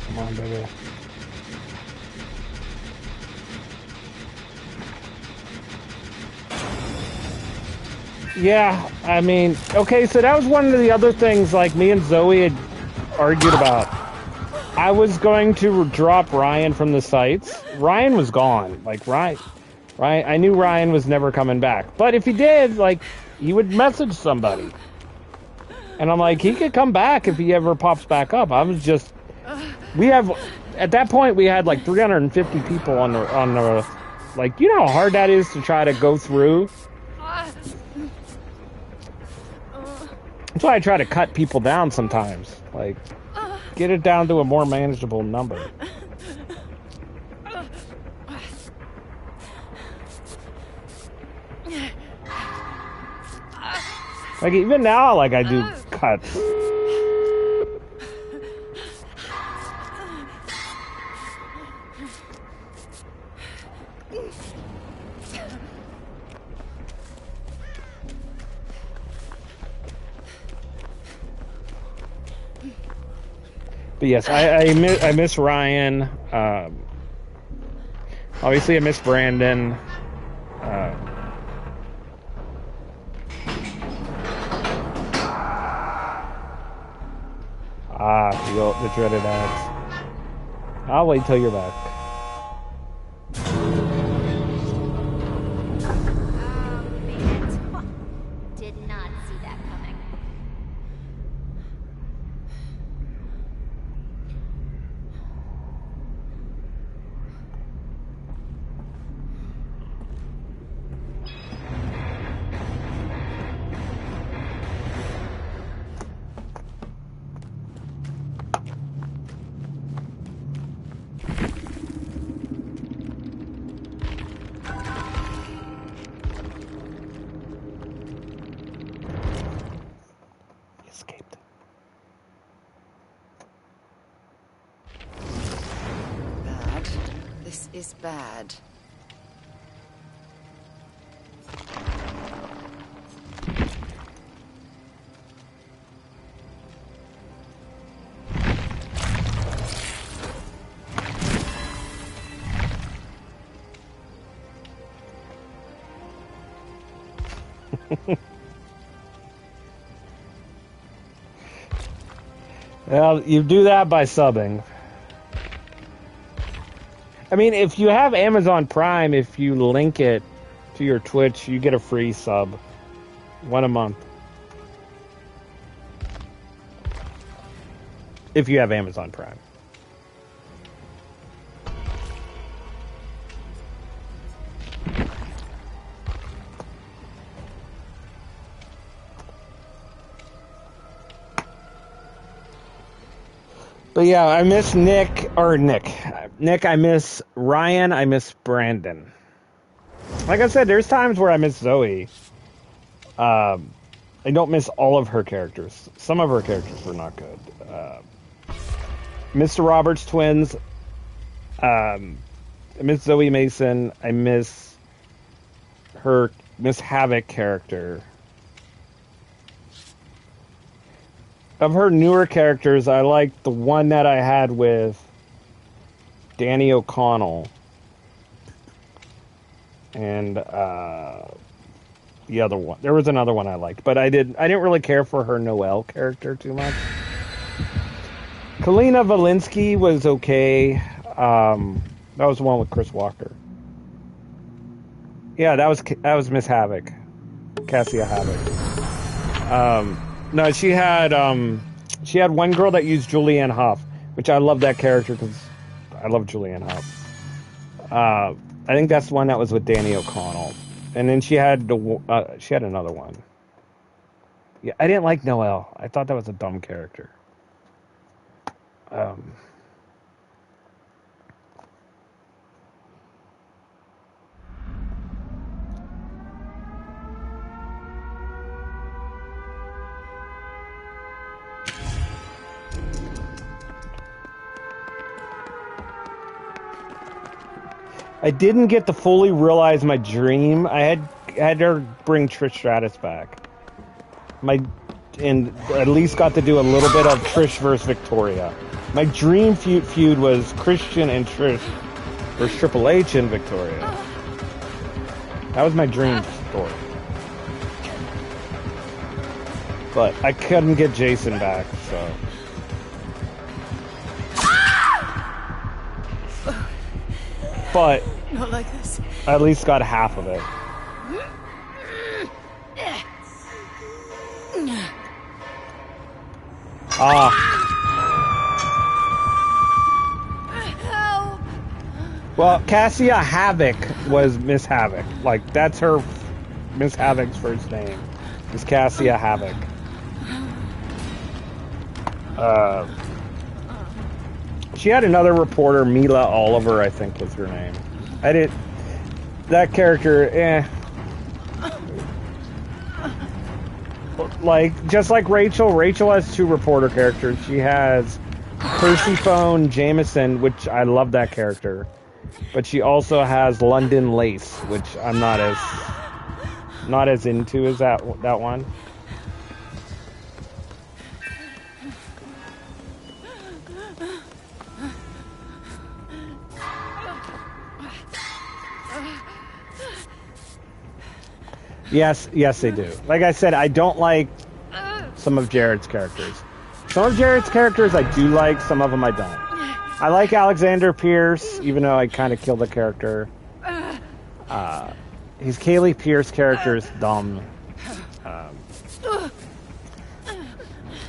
Come on, baby. Yeah, I mean, okay, so that was one of the other things, like, me and Zoe had argued about. I was going to drop Ryan from the sites. Ryan was gone. Like, Ryan... Right? I knew Ryan was never coming back. But if he did, like, he would message somebody. And I'm like, he could come back if he ever pops back up. I was just... At that point, we had like 350 people on the... Like, you know how hard that is to try to go through? That's why I try to cut people down sometimes. Like, get it down to a more manageable number. Like, even now, like, I do cuts. But yes, I miss Ryan. Obviously, I miss Brandon. The dreaded ads. I'll wait till you're back. Did not see that coming. Is bad. Well, you do that by subbing. I mean, if you have Amazon Prime, if you link it to your Twitch, you get a free sub. 1 a month. If you have Amazon Prime. But yeah, I miss Nick, I miss Ryan, I miss Brandon. Like I said, there's times where I miss Zoe. I don't miss all of her characters. Some of her characters were not good. Mr. Roberts twins. I miss Zoe Mason. I miss her Miss Havoc character. Of her newer characters, I like the one that I had with Danny O'Connell. And the other one. There was another one I liked, but I didn't really care for her Noelle character too much. Kalina Valinsky was okay. That was the one with Chris Walker. Yeah, that was Miss Havoc. Cassia Havoc. No, she had one girl that used Julianne Hough, which I love that character because I love Julianne Hough. I think that's the one that was with Danny O'Connell, and then she had another one. Yeah, I didn't like Noelle. I thought that was a dumb character. I didn't get to fully realize my dream. I had to bring Trish Stratus back. And at least got to do a little bit of Trish versus Victoria. My dream feud was Christian and Trish versus Triple H and Victoria. That was my dream story. But I couldn't get Jason back, so. But Not like this. I at least got half of it. Ah. Help! Well, Cassia Havoc was Miss Havoc. Like, that's her, Miss Havoc's first name. Is Cassia Havoc. She had another reporter, Mila Oliver, I think was her name. That character, Like, just like Rachel has two reporter characters. She has Persephone Jameson, which I love that character. But she also has London Lace, which I'm not as into as that one. Yes, they do. Like I said, I don't like some of Jared's characters. Some of Jared's characters I do like, some of them I don't. I like Alexander Pierce, even though I kind of killed the character. His Kaylee Pierce character is dumb.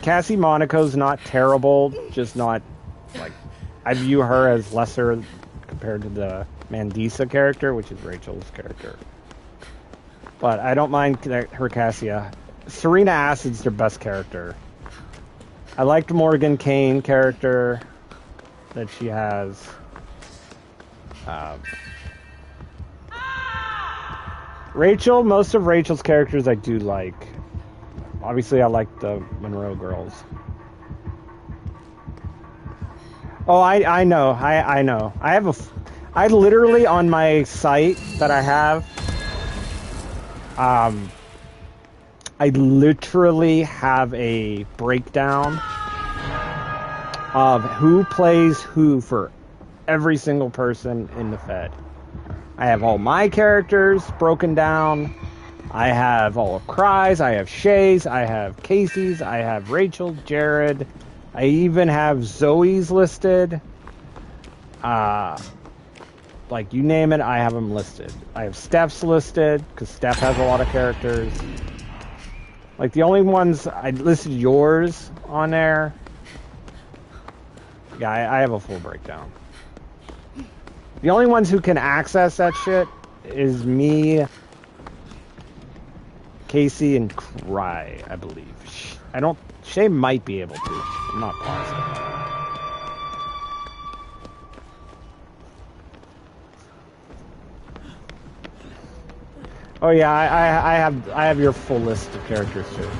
Cassie Monaco's not terrible, just not, like, I view her as lesser compared to the Mandisa character, which is Rachel's character. But I don't mind her Cassia. Serena Acid's their best character. I liked Morgan Kane character that she has. Rachel, most of Rachel's characters I do like. Obviously, I like the Monroe girls. Oh, I know. I know. I literally on my site that I have. I literally have a breakdown of who plays who for every single person in the Fed. I have all my characters broken down. I have all of Cry's, I have Shay's, I have Casey's, I have Rachel, Jared. I even have Zoe's listed. Like, you name it, I have them listed. I have Steph's listed, because Steph has a lot of characters. Like, the only ones, I listed yours on there. Yeah, I have a full breakdown. The only ones who can access that shit is me, Casey, and Cry, I believe. Shay might be able to. I'm not positive. Oh yeah, I have your full list of characters too.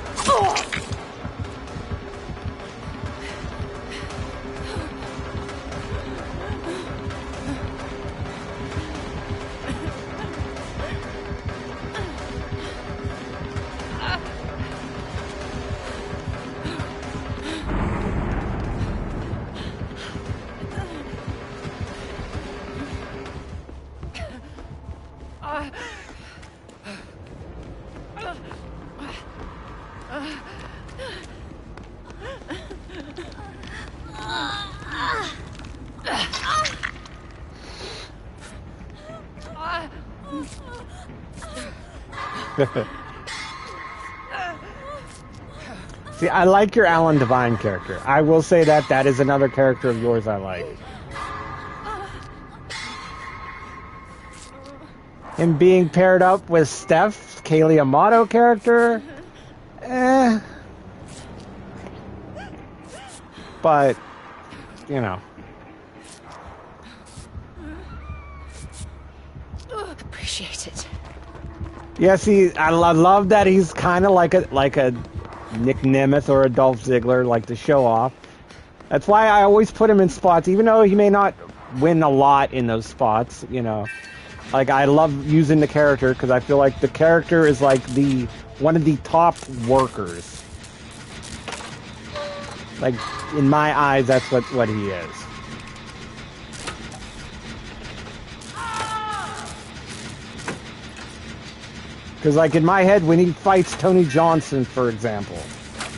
See, I like your Alan Devine character. I will say that is another character of yours I like. Him being paired up with Steph's Kaylee Amato character, but, you know. Appreciate it. Yeah, see, I love that he's kind of like a Nick Nemeth or a Dolph Ziggler, like to show off. That's why I always put him in spots, even though he may not win a lot in those spots, you know. Like, I love using the character because I feel like the character is like one of the top workers. Like, in my eyes, that's what he is. Because, like, in my head, when he fights Tony Johnson, for example,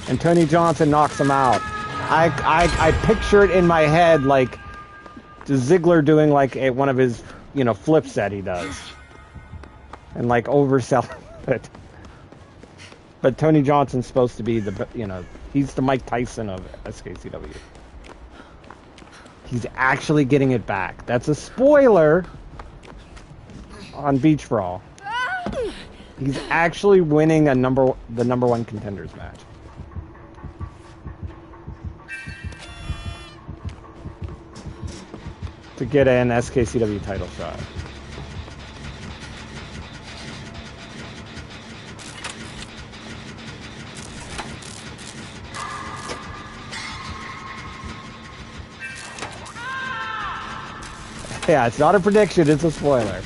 and Tony Johnson knocks him out, I picture it in my head like the Ziggler doing, like, one of his, you know, flips that he does. and like overselling it. But Tony Johnson's supposed to be the, you know, he's the Mike Tyson of SKCW. He's actually getting it back. That's a spoiler on Beach Brawl. He's actually winning the number one contenders match. To get an SKCW title shot. Yeah, it's not a prediction, it's a spoiler.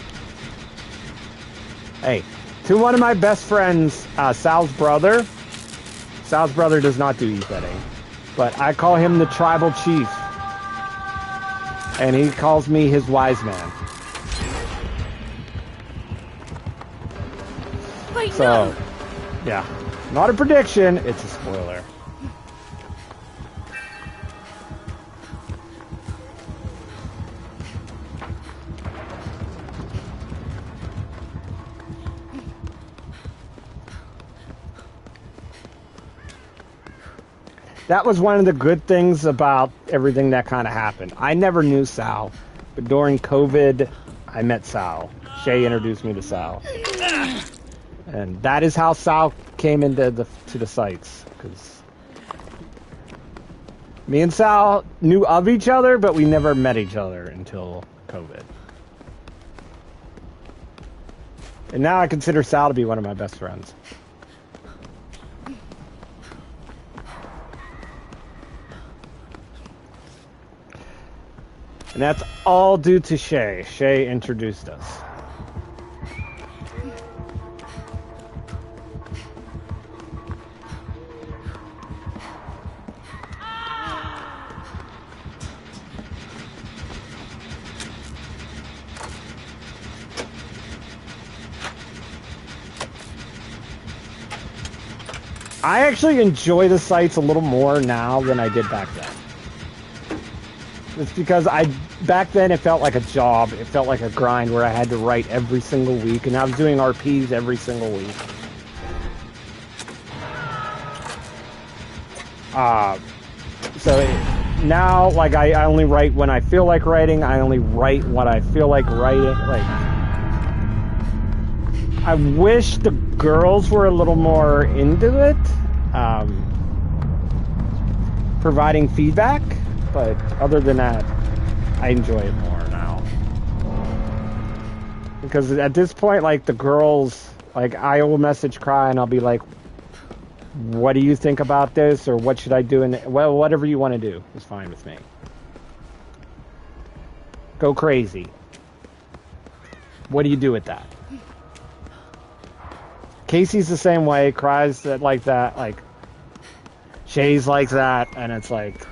Hey, to one of my best friends, Sal's brother. Sal's brother does not do e-betting, but I call him the tribal chief. And he calls me his wise man. Wait, so, no. Yeah, not a prediction, it's a spoiler. That was one of the good things about everything that kind of happened. I never knew Sal, but during COVID, I met Sal. Shay introduced me to Sal. And that is how Sal came into the sites. Because me and Sal knew of each other, but we never met each other until COVID. And now I consider Sal to be one of my best friends. And that's all due to Shay. Shay introduced us. I actually enjoy the sites a little more now than I did back then. It's because back then it felt like a job. It felt like a grind where I had to write every single week, and I was doing RPs every single week. Now, like, I only write when I feel like writing. I only write what I feel like writing. Like, I wish the girls were a little more into it, providing feedback. But other than that, I enjoy it more now. Because at this point, like, the girls, like, I will message Cry and I'll be like, what do you think about this? Or what should I do? Well, whatever you want to do is fine with me. Go crazy. What do you do with that? Casey's the same way. Cry's like that. Like, Shay's like that. And it's like,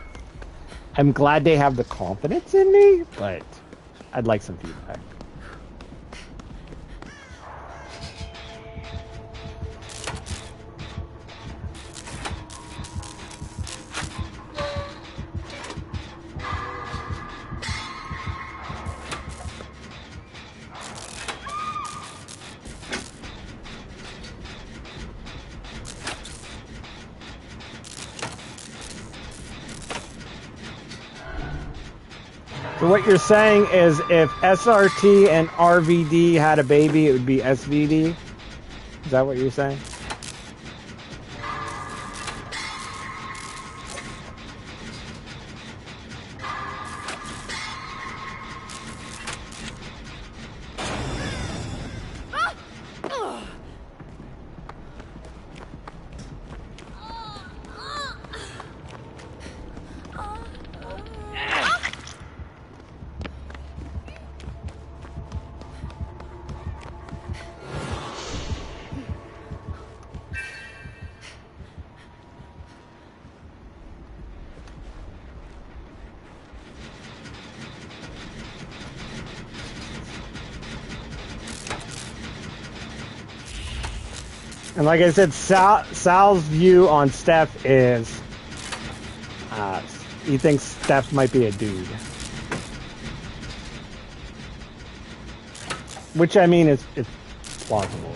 I'm glad they have the confidence in me, but I'd like some feedback. So what you're saying is if SRT and RVD had a baby, it would be SVD? Is that what you're saying? And like I said, Sal's view on Steph is he thinks Steph might be a dude. Which, I mean, it's plausible.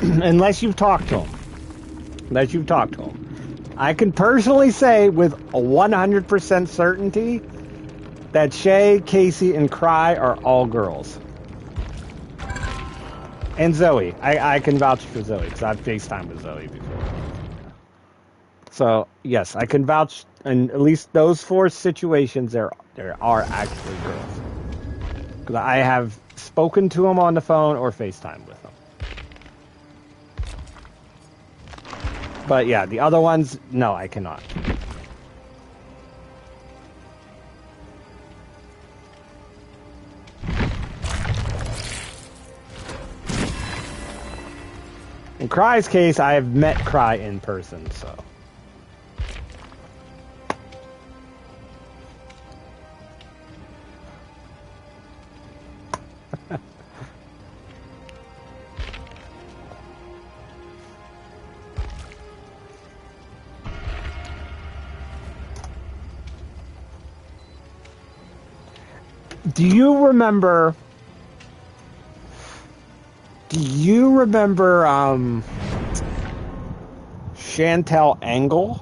Unless you've talked to him. I can personally say with a 100% certainty that Shay, Casey, and Cry are all girls. And Zoe. I can vouch for Zoe because I've FaceTimed with Zoe before. So, yes, I can vouch in at least those 4 situations there are actually girls. Because I have spoken to them on the phone or FaceTimed with them. But yeah, the other ones, no, I cannot. In Cry's case, I have met Cry in person, so. Do you remember Chantel Angle?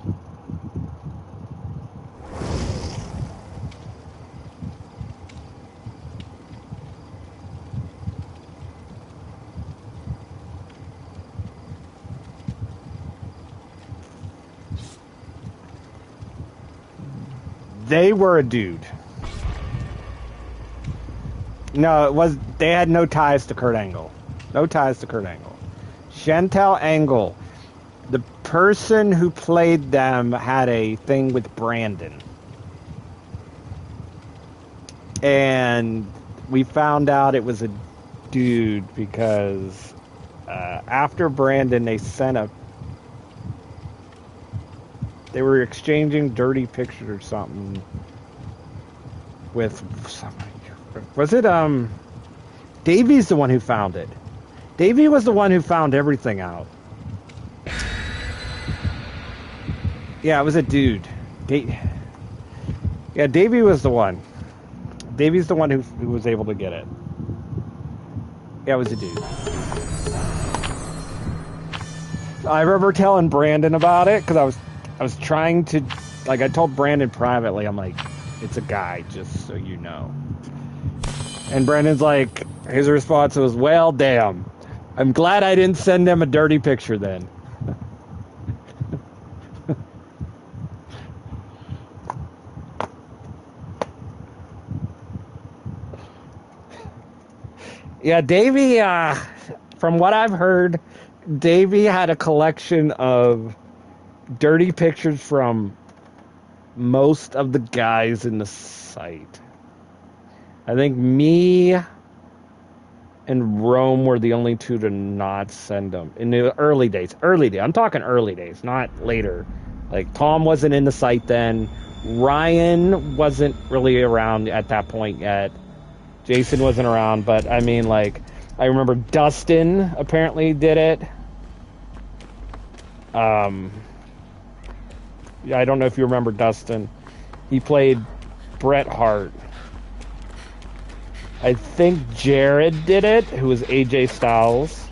They were a dude. No, they had no ties to Kurt Angle. No ties to Kurt Angle. Chantel Angle, the person who played them had a thing with Brandon. And we found out it was a dude because after Brandon, they were exchanging dirty pictures or something with somebody. Was it, Davey's the one who found it. Davey was the one who found everything out. Yeah, it was a dude. Yeah, Davey was the one. Davey's the one who was able to get it. Yeah, it was a dude. I remember telling Brandon about it, because I was trying to, like, I told Brandon privately, I'm like, it's a guy, just so you know. And Brandon's like, his response was, well, damn. I'm glad I didn't send them a dirty picture then. Yeah, Davey, from what I've heard, Davey had a collection of dirty pictures from most of the guys in the site. I think me and Rome were the only two to not send them in the early days. I'm talking early days, not later. Like, Tom wasn't in the site then. Ryan wasn't really around at that point yet. Jason wasn't around, but I mean, like, I remember Dustin apparently did it. Yeah, I don't know if you remember Dustin. He played Bret Hart. I think Jared did it, who was AJ Styles.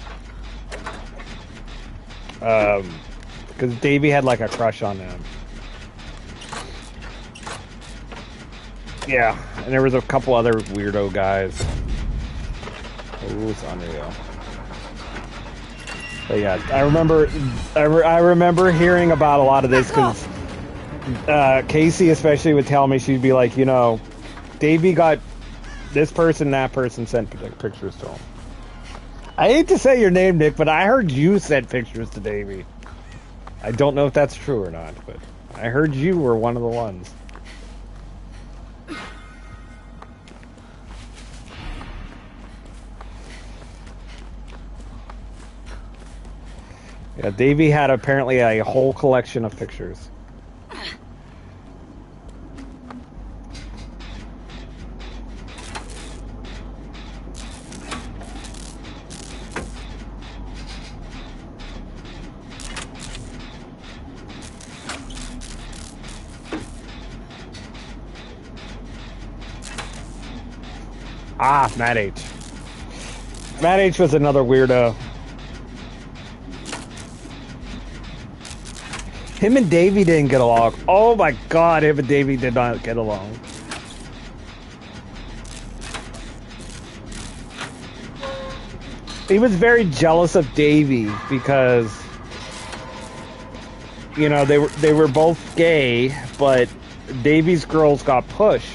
Because Davey had like a crush on him. Yeah, and there was a couple other weirdo guys. Oh, it's unreal. But yeah, I remember hearing about a lot of this because Casey especially would tell me, she'd be like, you know, Davey got this person, that person sent pictures to him. I hate to say your name, Nick, but I heard you sent pictures to Davey. I don't know if that's true or not, but I heard you were one of the ones. Yeah, Davey had apparently a whole collection of pictures. Ah, Matt H. Matt H was another weirdo. Him and Davey didn't get along. Oh my god, him and Davey did not get along. He was very jealous of Davey because, you know, they were both gay, but Davey's girls got pushed.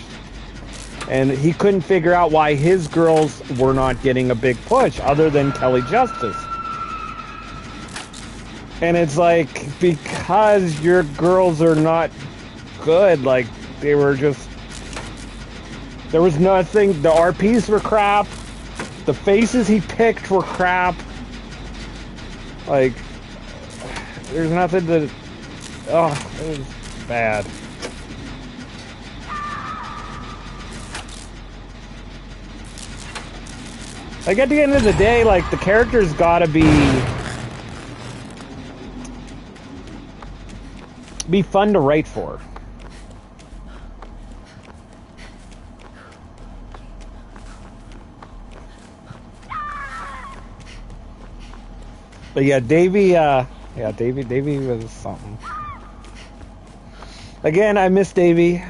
And he couldn't figure out why his girls were not getting a big push other than Kelly Justice. And it's like, because your girls are not good, like, they were just... There was nothing, the RPs were crap, the faces he picked were crap. Like, there's nothing to... Oh, it was bad. Like, at the end of the day, like, the character's gotta be fun to write for. But yeah, Davey was something. Again, I miss Davey.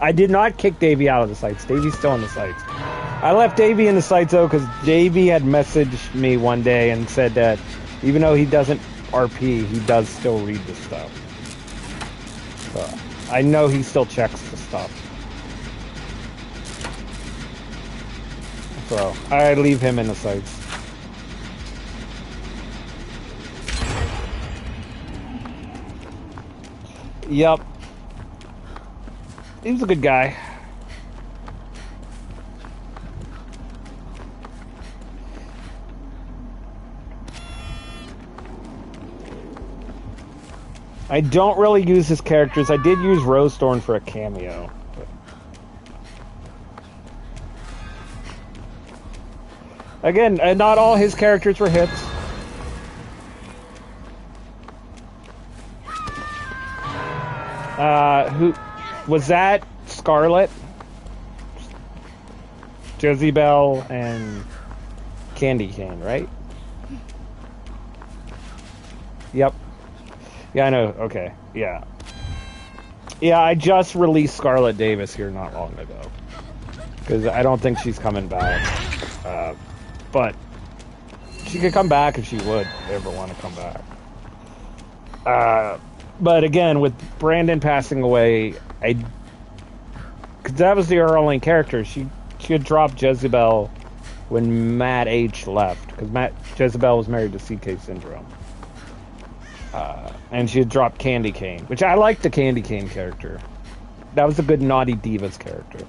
I did not kick Davey out of the sites. Davey's still on the sites. I left Davey in the sites though because Davey had messaged me one day and said that even though he doesn't RP, he does still read the stuff. So I know he still checks the stuff. So I leave him in the sites. Yep. He was a good guy. I don't really use his characters. I did use Rose Thorn for a cameo. But... Again, not all his characters were hits. Who was that? Scarlet, Jezebel, and Candy Cane, right? Yep. Yeah, I know. Okay. Yeah. Yeah, I just released Scarlet Davis here not long ago. Because I don't think she's coming back. But she could come back if she would ever want to come back. But again, with Brandon passing away, because that was her only character. She had dropped Jezebel when Matt H left. Because Jezebel was married to CK Syndrome. And she had dropped Candy Cane, which I liked the Candy Cane character. That was a good Naughty Divas character.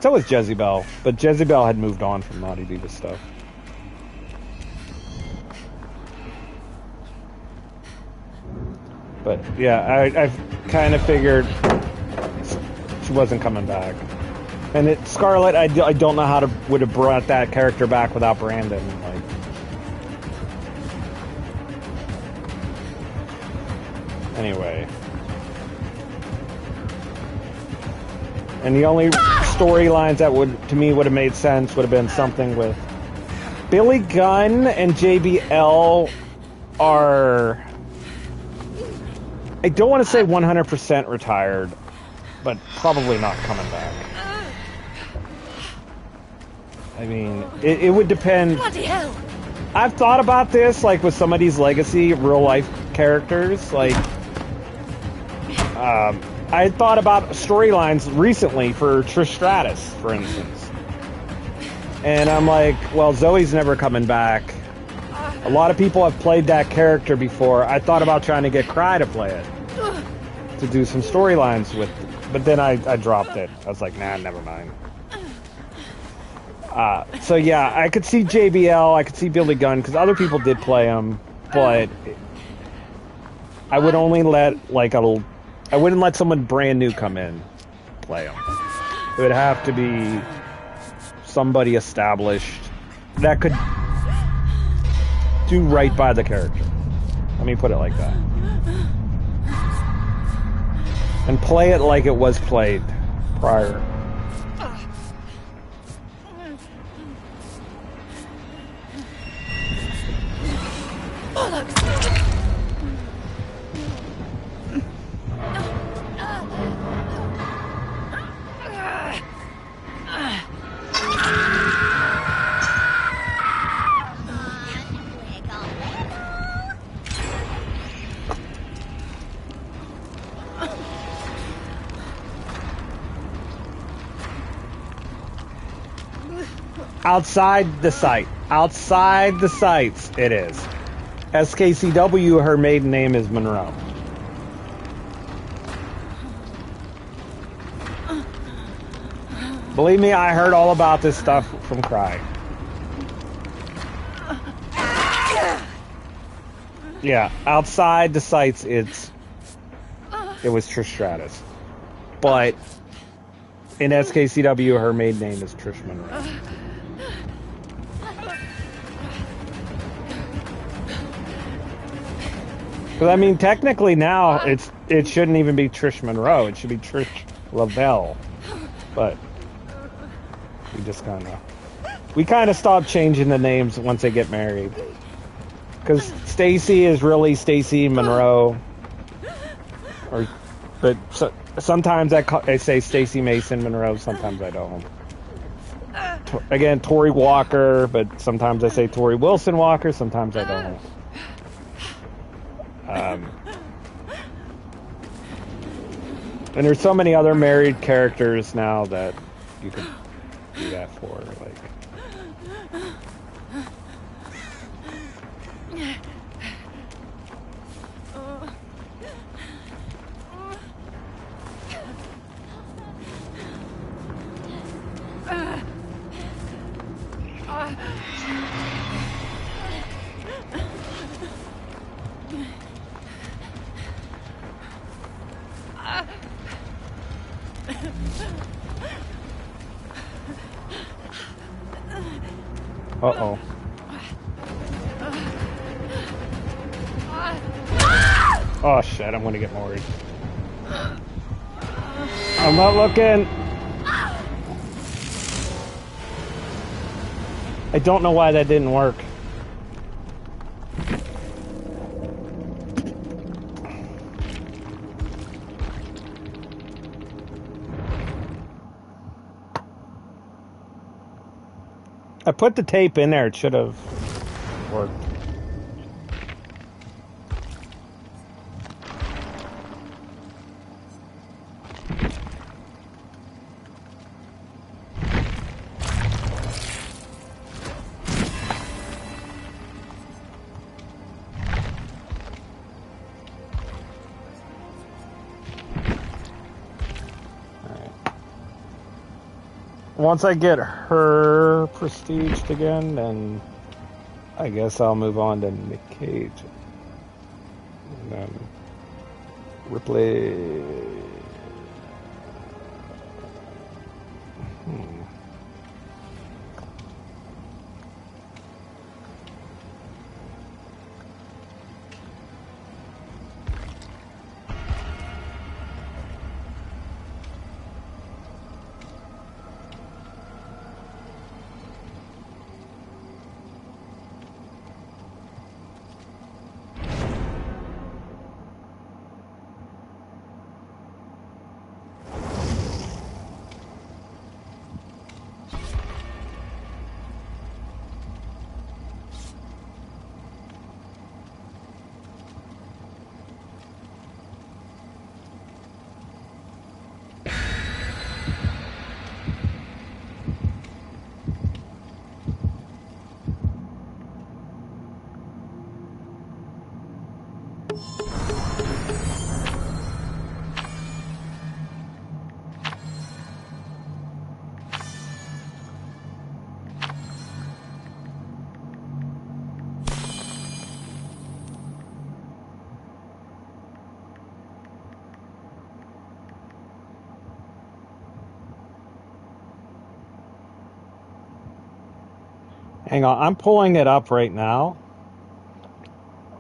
So was Jezebel, but Jezebel had moved on from Naughty Divas stuff. But yeah, I kind of figured she wasn't coming back. And Scarlet, I don't know how would have brought that character back without Brandon. Like, anyway. And the only storylines that to me would have made sense would have been something with Billy Gunn and JBL are, I don't want to say 100% retired, but probably not coming back. I mean, it would depend. Bloody hell! I've thought about this, like with some of these legacy real-life characters, like, I had thought about storylines recently for Trish Stratus, for instance. And I'm like, well, Zoe's never coming back. A lot of people have played that character before. I thought about trying to get Cry to play it. To do some storylines with it. But then I dropped it. I was like, nah, never mind. So yeah, I could see JBL, I could see Billy Gunn, because other people did play him, but I would only let, like, I wouldn't let someone brand new come in play him. It would have to be somebody established that could do right by the character. Let me put it like that. And play it like it was played prior. Outside the site. Outside the sites, it is. SKCW, her maiden name is Monroe. Believe me, I heard all about this stuff from Cry. Yeah, outside the sites, it was Trish Stratus. But in SKCW, her maiden name is Trish Monroe. Because, I mean, technically now, it shouldn't even be Trish Monroe. It should be Trish Lavelle. But we kind of stopped changing the names once they get married. Because Stacy is really Stacy Monroe. But sometimes I say Stacy Mason Monroe, sometimes I don't. Again, Tori Walker, but sometimes I say Tori Wilson Walker, sometimes I don't. And there's so many other married characters now that you can do that for, like. Uh-oh. Oh, shit, I'm gonna get worried. I'm not looking. I don't know why that didn't work. I put the tape in there. It should have worked. Once I get her prestiged again, then I guess I'll move on to Nick Cage. And then Ripley. Hang on, I'm pulling it up right now.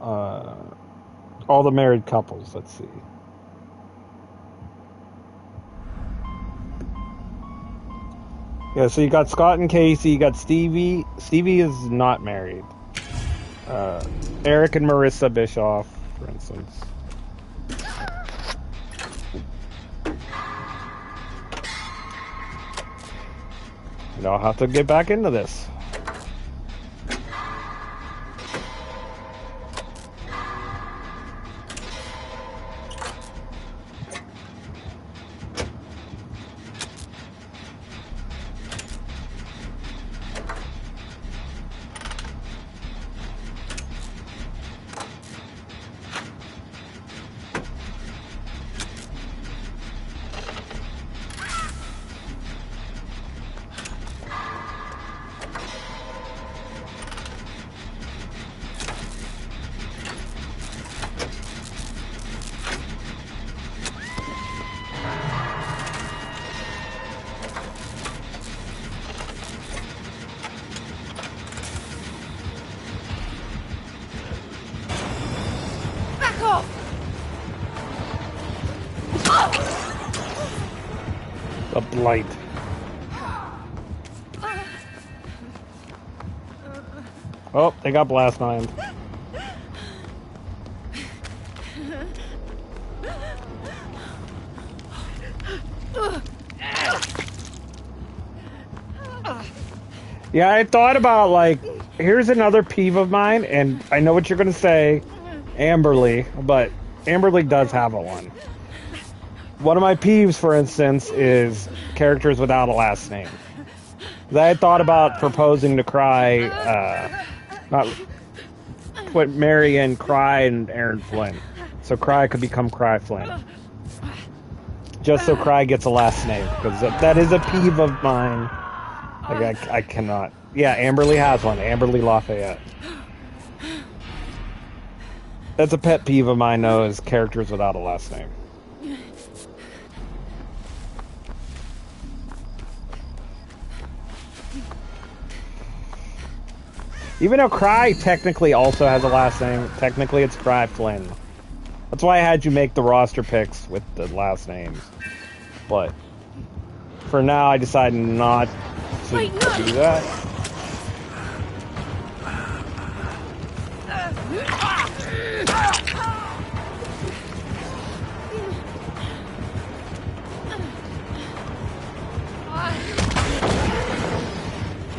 All the married couples. Let's see. Yeah, so you got Scott and Casey. You got Stevie. Stevie is not married. Eric and Marissa Bischoff, for instance. And I'll have to get back into this. The blight. Oh, they got blast mines. Yeah, I thought about, like, here's another peeve of mine, and I know what you're going to say, Amberly, but Amberly does have a one. One of my peeves, for instance, is characters without a last name. I had thought about proposing to Cry, not put Mary in Cry and Aaron Flynn, so Cry could become Cry Flynn. Just so Cry gets a last name, because that is a peeve of mine. Like, I cannot. Yeah, Amberly has one. Amberly Lafayette. That's a pet peeve of mine, though, is characters without a last name. Even though Cry technically also has a last name, technically it's Cry Flynn. That's why I had you make the roster picks with the last names. But for now, I decided not to do that.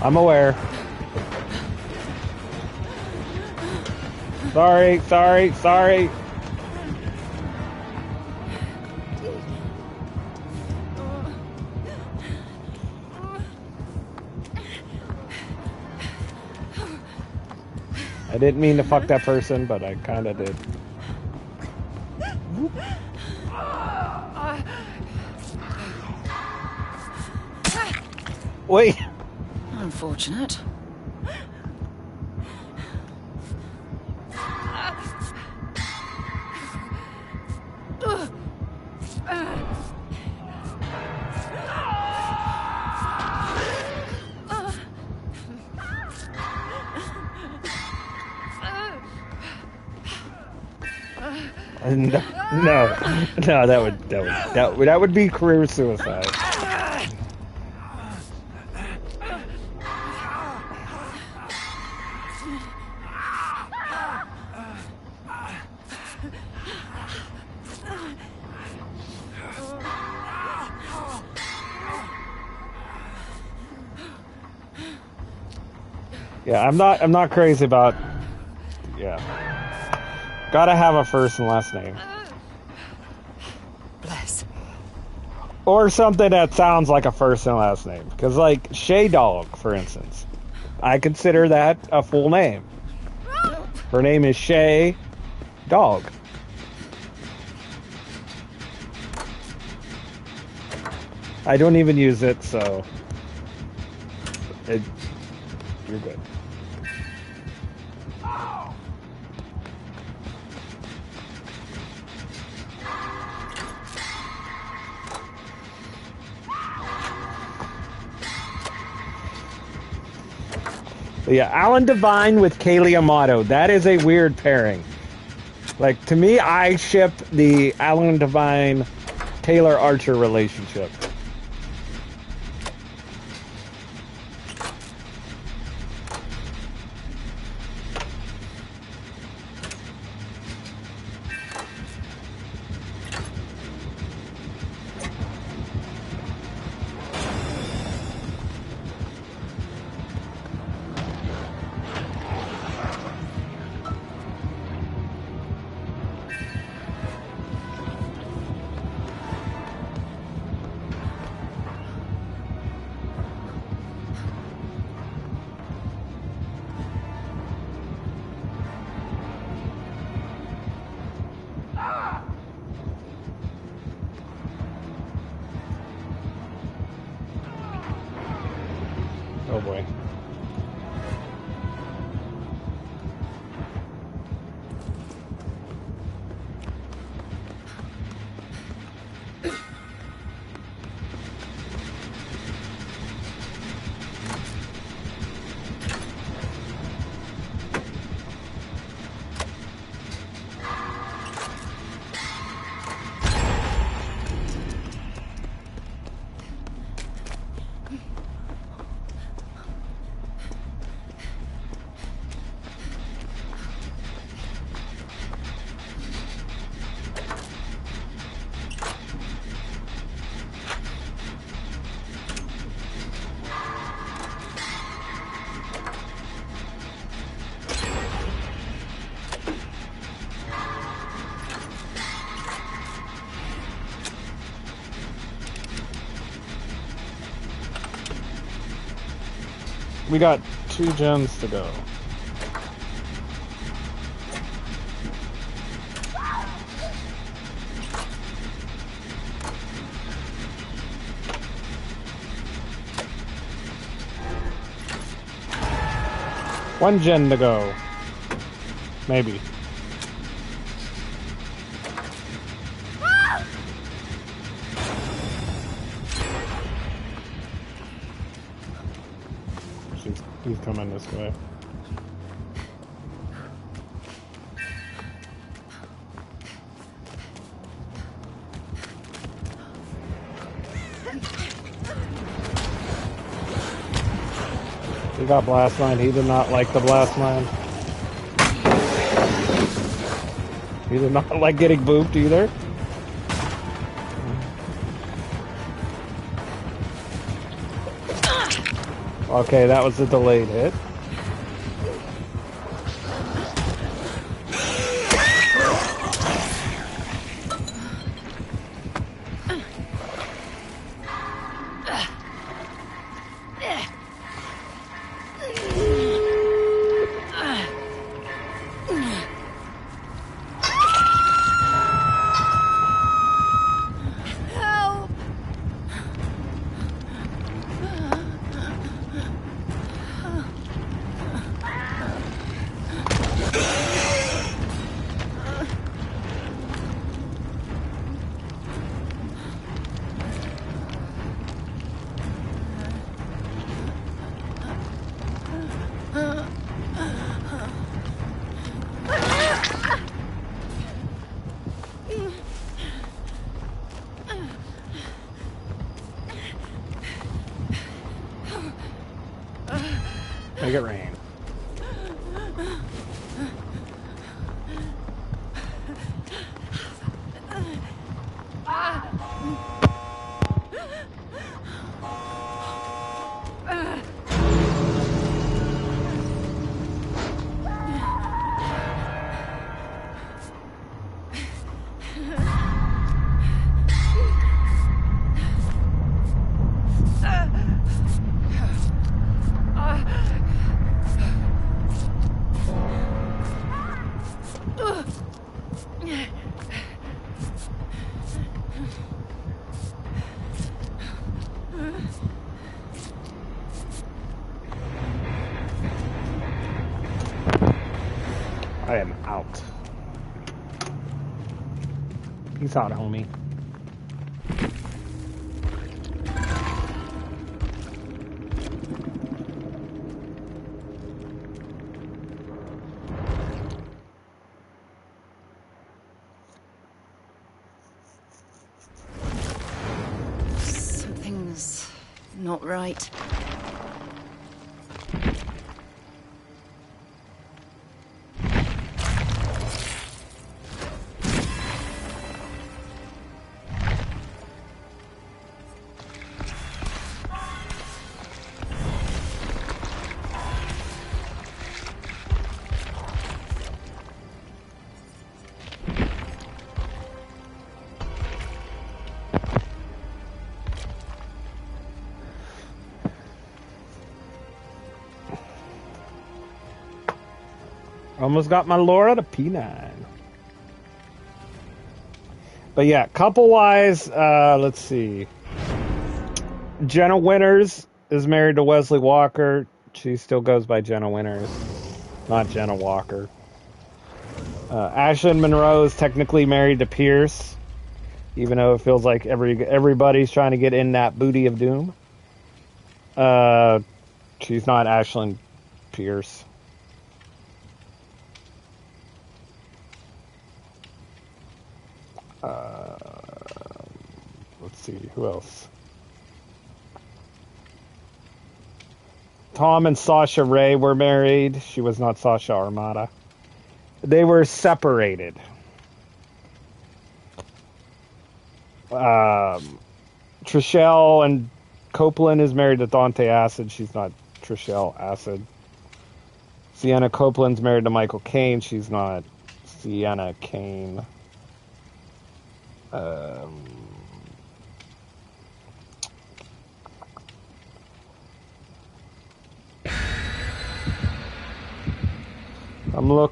I'm aware. Sorry. I didn't mean to fuck that person, but I kinda did. Wait! Unfortunate. No, that would be career suicide. Yeah, I'm not crazy about. Yeah, gotta have a first and last name. Bless. Or something that sounds like a first and last name. Because, like, Shay Dog, for instance. I consider that a full name. Her name is Shay Dog. I don't even use it, so... You're good. Yeah, Alan Devine with Kaylee Amato. That is a weird pairing. Like, to me, I ship the Alan Devine Taylor Archer relationship. Oh boy. We got 2 gens to go. One gen to go. Maybe. He's coming this way. He got blast line. He did not like the blast line. He did not like getting booped either. Okay, that was a delayed hit. Make it rain. I am out. Peace out, homie. not right. Almost got my Laura to P9. But yeah, couple-wise, let's see. Jenna Winters is married to Wesley Walker. She still goes by Jenna Winters, not Jenna Walker. Ashlyn Monroe is technically married to Pierce, even though it feels like everybody's trying to get in that booty of doom. She's not Ashlyn Pierce. Let's see, who else? Tom and Sasha Ray were married. She was not Sasha Armada. They were separated. Trishelle and Copeland is married to Dante Acid. She's not Trishelle Acid. Sienna Copeland's married to Michael Caine. She's not Sienna Caine.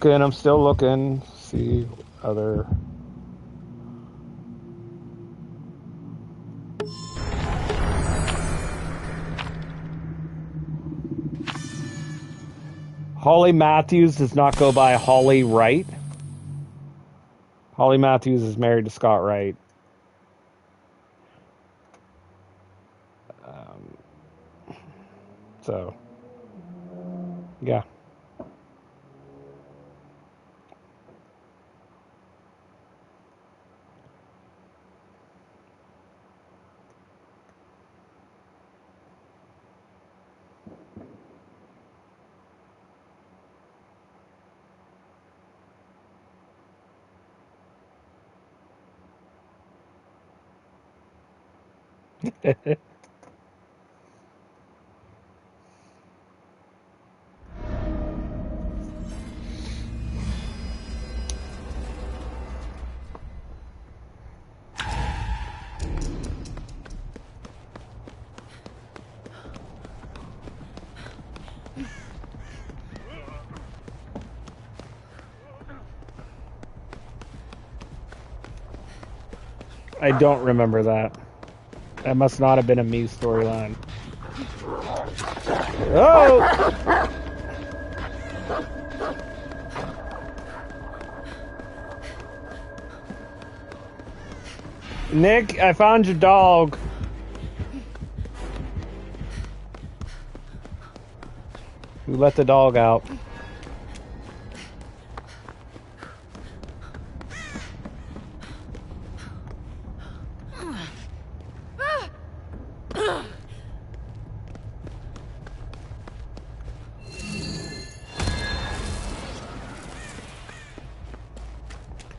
I'm still looking. See other. Holly Matthews does not go by Holly Wright. Holly Matthews is married to Scott Wright. So, yeah. I don't remember that. That must not have been a me storyline. Oh! Nick, I found your dog. We let the dog out.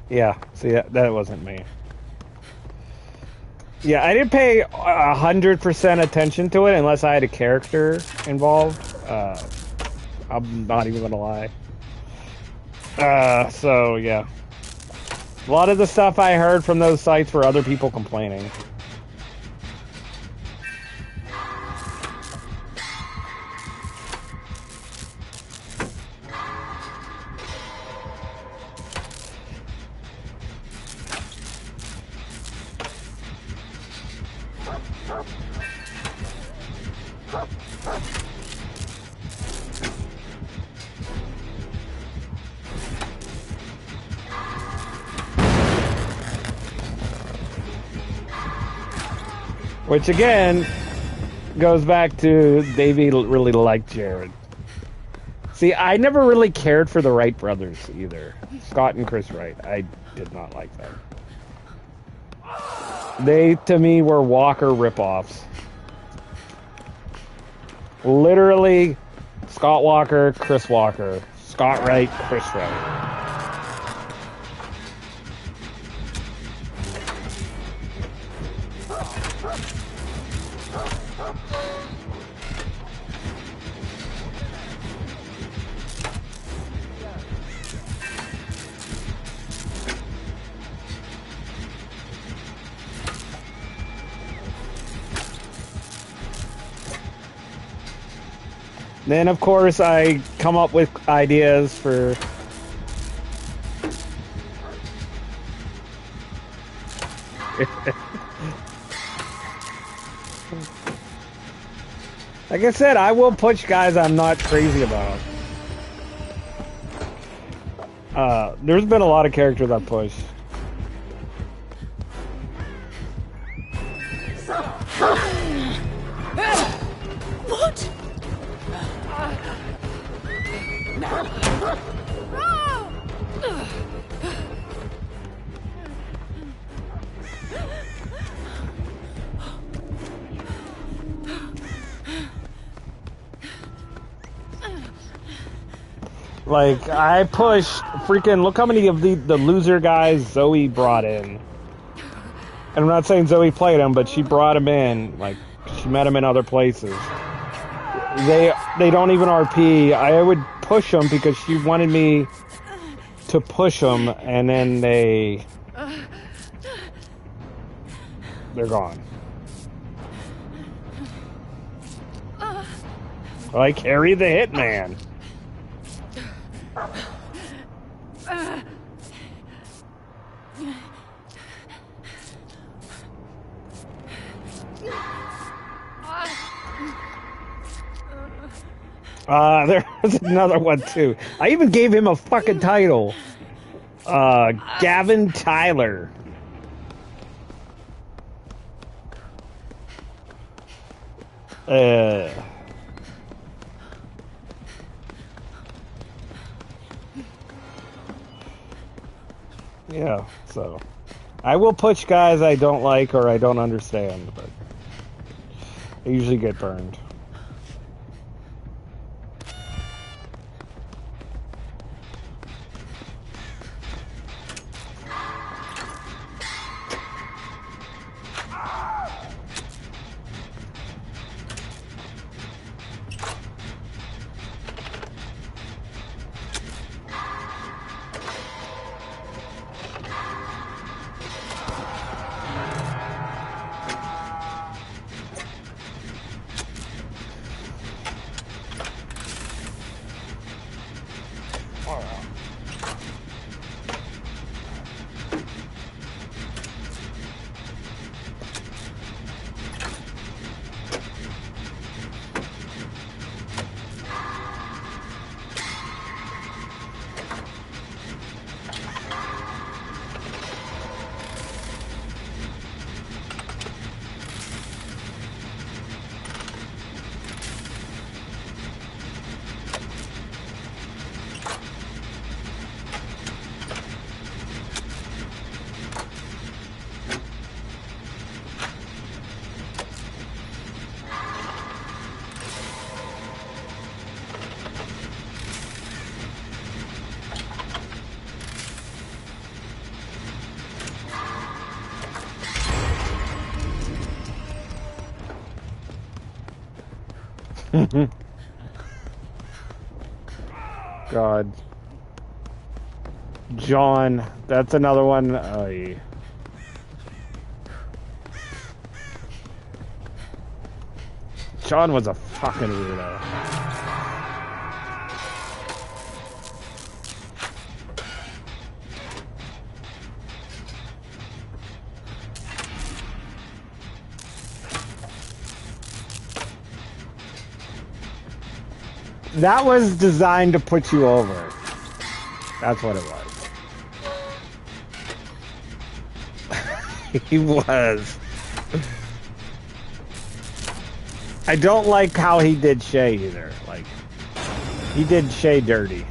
Yeah, see, that wasn't me. Yeah, I didn't pay 100% attention to it unless I had a character involved. I'm not even gonna lie. So, yeah. A lot of the stuff I heard from those sites were other people complaining. Which again goes back to Davey really liked Jared. See, I never really cared for the Wright brothers either. Scott and Chris Wright. I did not like them. They, to me, were Walker ripoffs. Literally, Scott Walker, Chris Walker. Scott Wright, Chris Wright. Then, of course, I come up with ideas for... Like I said, I will push guys I'm not crazy about. There's been a lot of characters I pushed. What? Like, I pushed freaking... Look how many of the loser guys Zoe brought in. And I'm not saying Zoe played him, but she brought him in. Like, she met him in other places. They don't even RP. I would push them because she wanted me to push them, and then they're gone. I carry the hitman. There was another one too. I even gave him a fucking title. Gavin Tyler. Yeah, so I will push guys I don't like or I don't understand, but I usually get burned. God. John, that's another one. John was a fucking weirdo. That was designed to put you over. That's what it was. He was. I don't like how he did Shay either. Like, he did Shay dirty.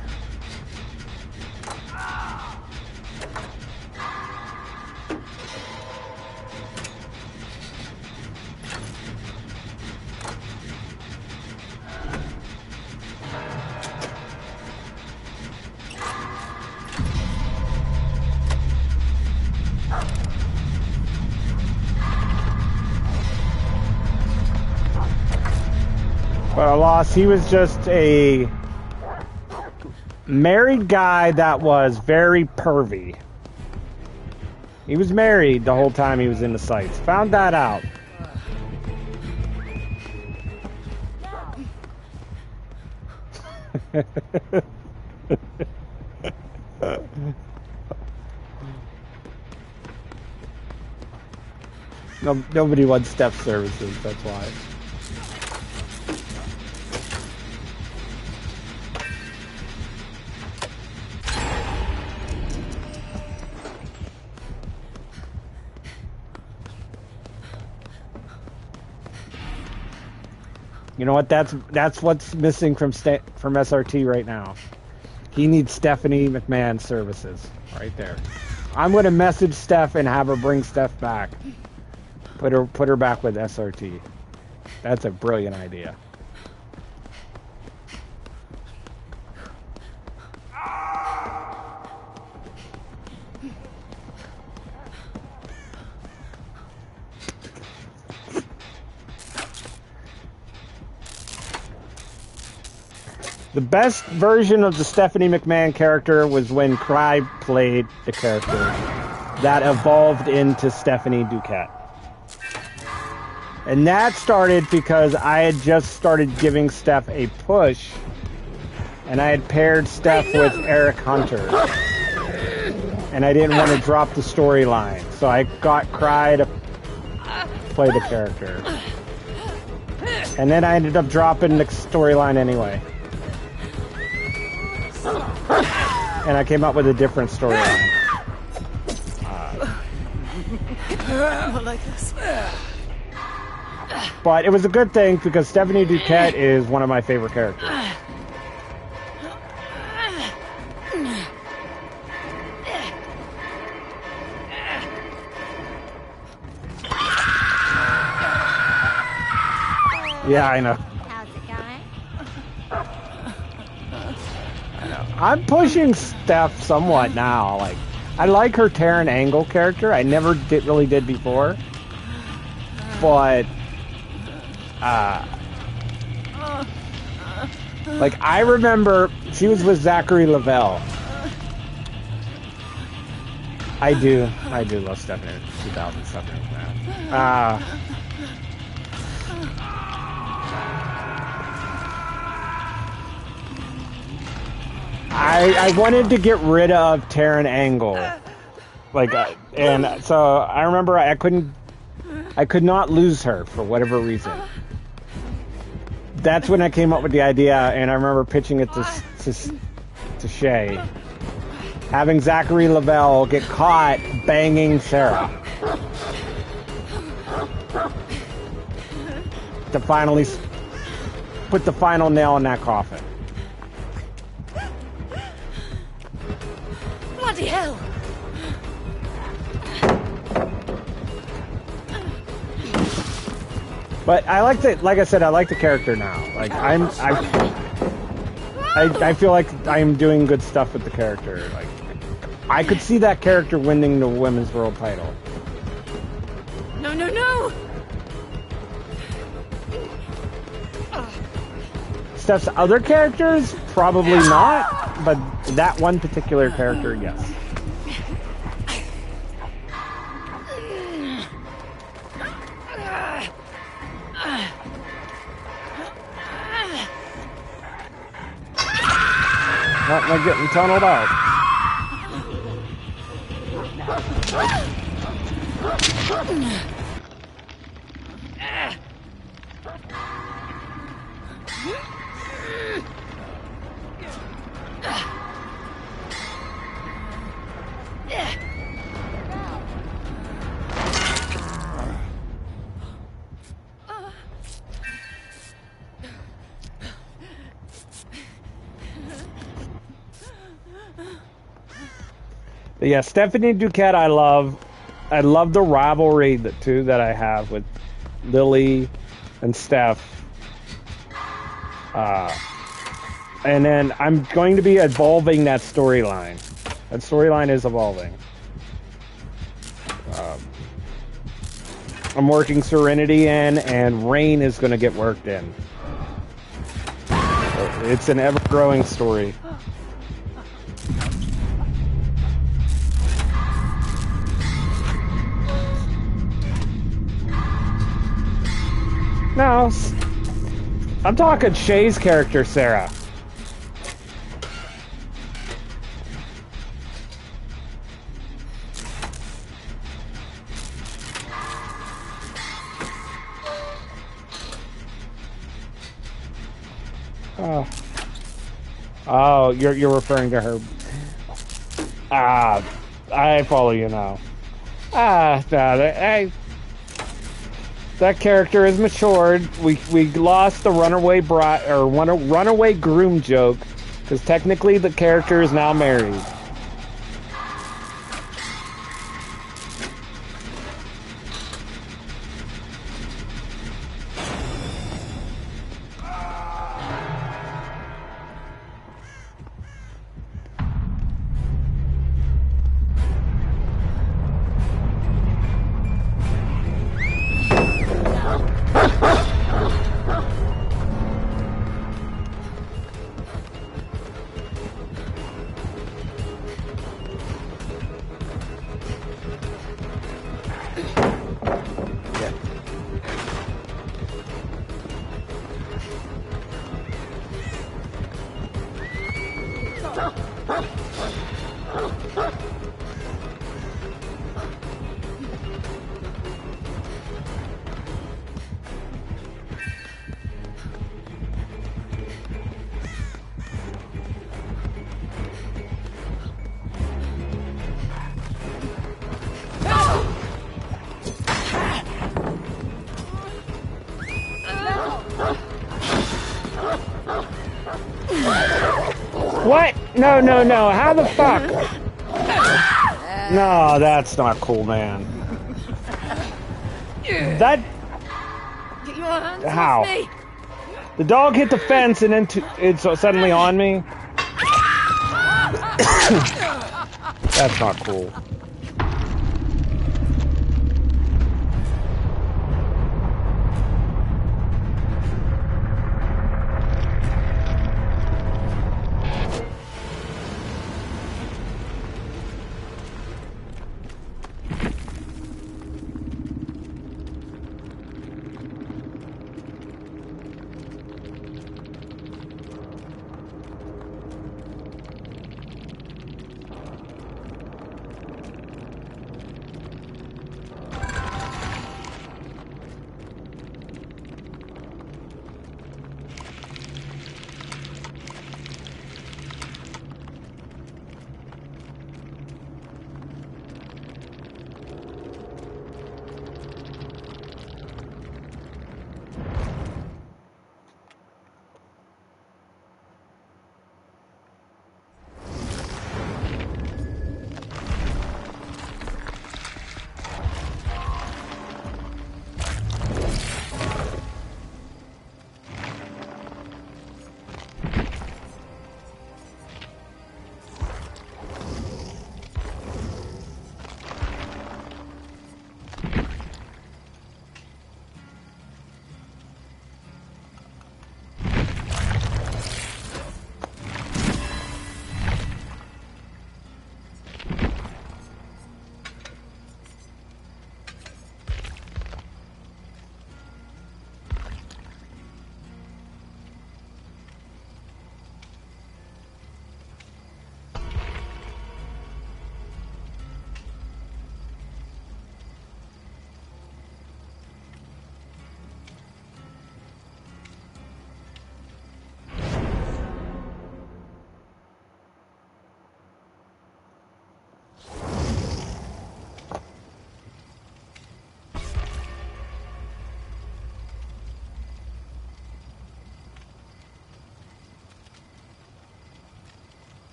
But alas, he was just a married guy that was very pervy. He was married the whole time he was in the sites. Found that out. No, nobody wants step services, that's why. You know what? That's what's missing from SRT right now. He needs Stephanie McMahon services right there. I'm gonna message Steph and have her bring Steph back. Put her back with SRT. That's a brilliant idea. The best version of the Stephanie McMahon character was when Cry played the character that evolved into Stephanie Duquette. And that started because I had just started giving Steph a push, and I had paired Steph with Eric Hunter. And I didn't want to drop the storyline, so I got Cry to play the character. And then I ended up dropping the storyline anyway. And I came up with a different storyline. Not like this. But it was a good thing because Stephanie Duquette is one of my favorite characters. Yeah, I know. How's it going? I'm pushing Steph somewhat now. Like, I like her Taryn Angle character. I never really did before. But, like, I remember she was with Zachary Lavelle. I do love Stephanie 2007, man. I wanted to get rid of Taryn Angle, like, and so I remember I could not lose her for whatever reason. That's when I came up with the idea, and I remember pitching it to Shay, having Zachary Lavelle get caught banging Sarah to finally put the final nail in that coffin. Bloody hell! But I like the, like I said, I like the character now. Like I feel like I'm doing good stuff with the character. Like I could see that character winning the women's world title. No, no, no! Steph's other characters, probably not, but that one particular character, yes. Not like getting tunneled out. But yeah, Stephanie Duquette, I love the rivalry that I have with Lily and Steph. And then I'm going to be evolving that storyline. That storyline is evolving. I'm working Serenity in, and Rain is going to get worked in. It's an ever-growing story. No, I'm talking Shay's character, Sarah. Oh, you're referring to her. Ah, I follow you now. No, that character is matured. We lost the runaway bride or runaway groom joke because technically the character is now married. What? No. How the fuck? No, that's not cool, man. That... Get your hands How? off me! The dog hit the fence and then it's suddenly on me? That's not cool.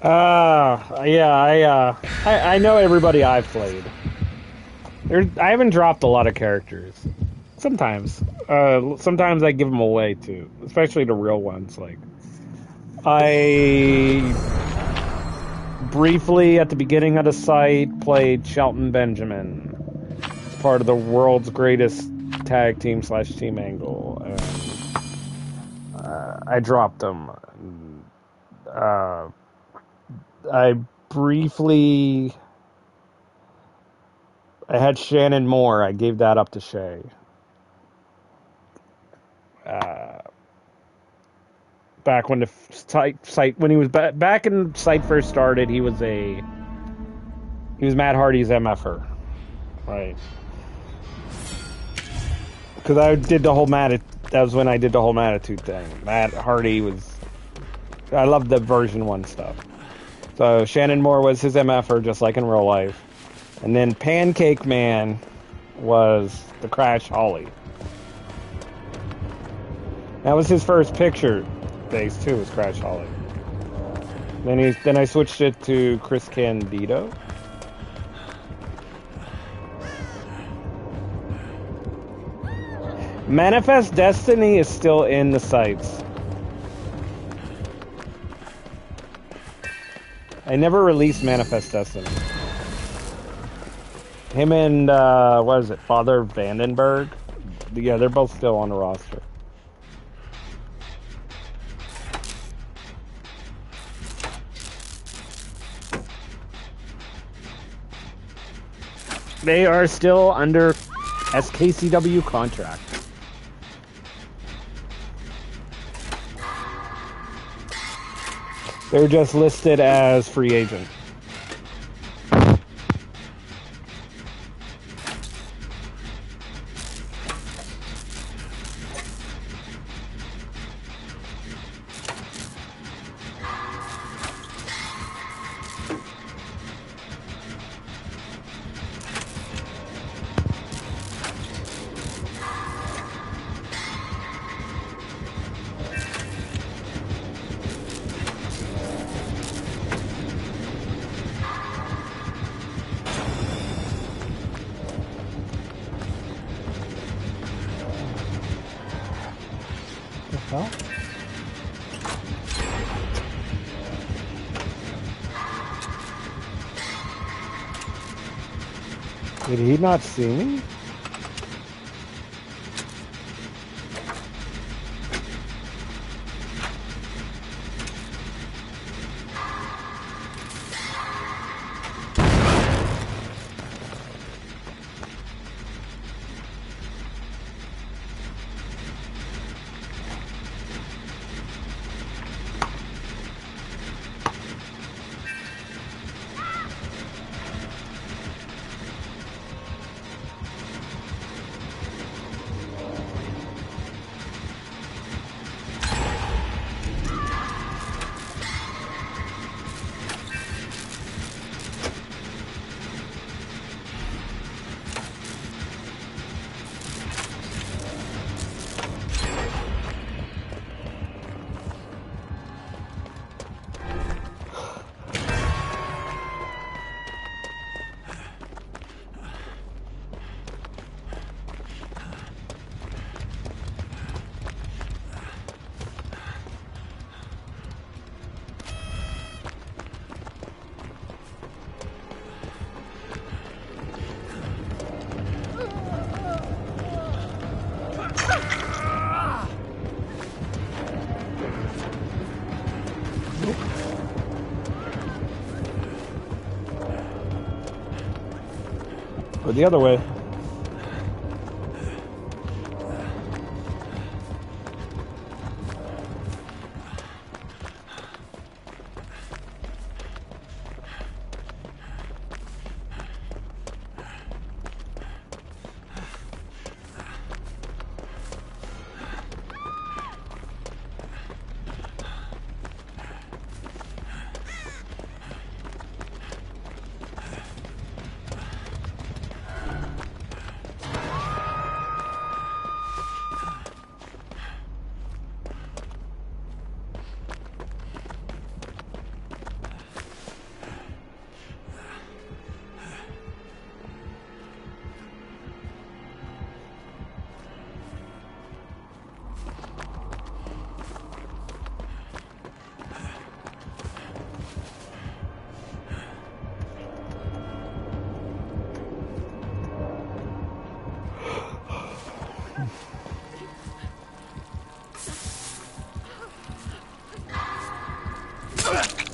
I know everybody I've played. I haven't dropped a lot of characters. Sometimes I give them away too, especially the real ones. Like I briefly at the beginning of the site played Shelton Benjamin, part of the world's greatest tag team / team angle. I dropped him. I briefly. I had Shannon Moore. I gave that up to Shay. Back when the site when he was back in site first started, he was Matt Hardy's MFer, right? Because I did the whole that was when I did the whole Mattitude thing. Matt Hardy was. I loved the version 1 stuff. So Shannon Moore was his MFer, just like in real life. And then Pancake Man was the Crash Holly. That was his first picture base too, was Crash Holly. Then I switched it to Chris Candido. Manifest Destiny is still in the sites. I never released Manifest Destiny. Him and, what is it, Father Vandenberg? Yeah, they're both still on the roster. They are still under SKCW contract. They're just listed as free agent. Did he not see me? Go the other way.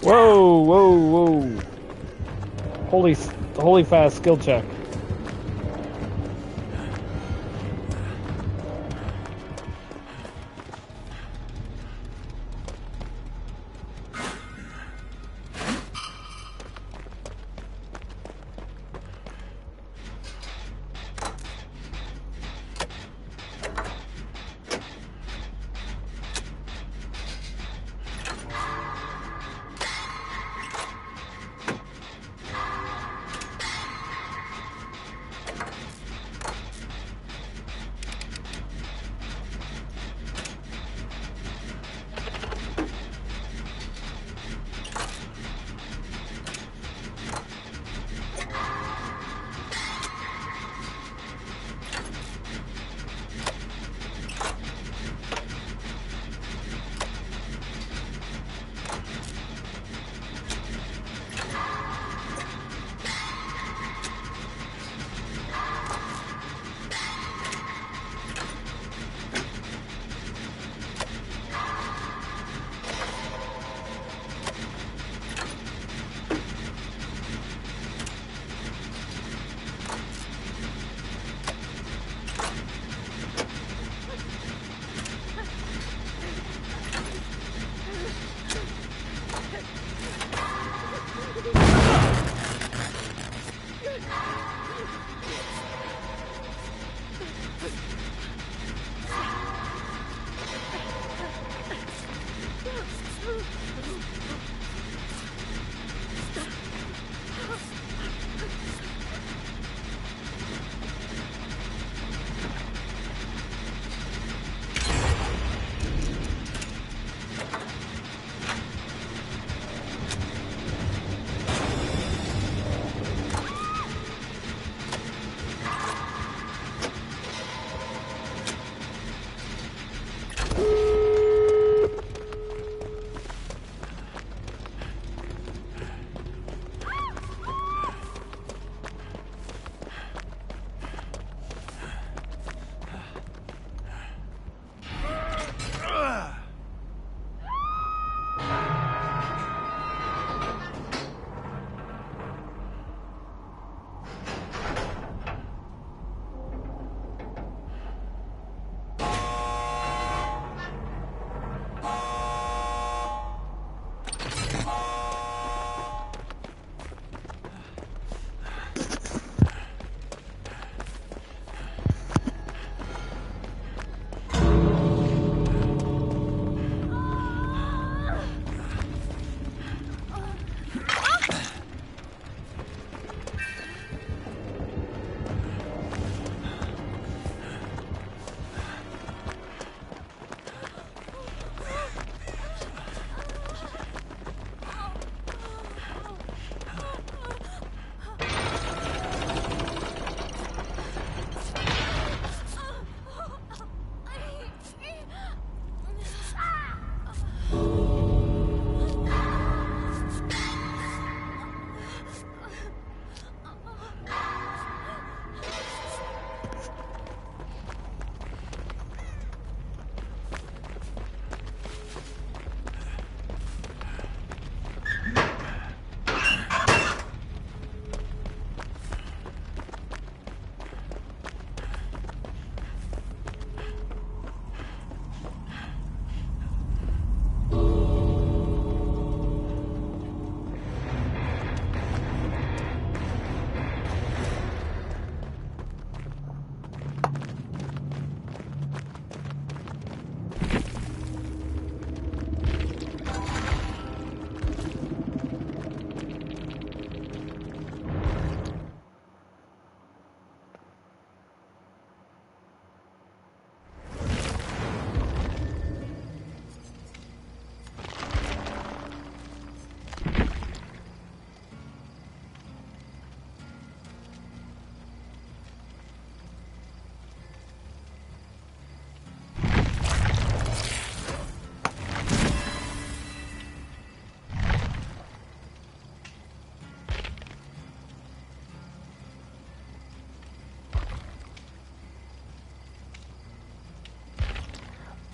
Whoa, whoa, whoa. Holy fast skill check.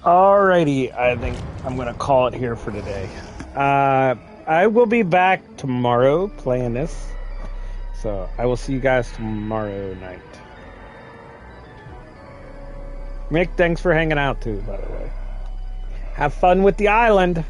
Alrighty, I think I'm gonna call it here for today. I will be back tomorrow playing this. So I will see you guys tomorrow night. Mick, thanks for hanging out too, by the way. Have fun with the island.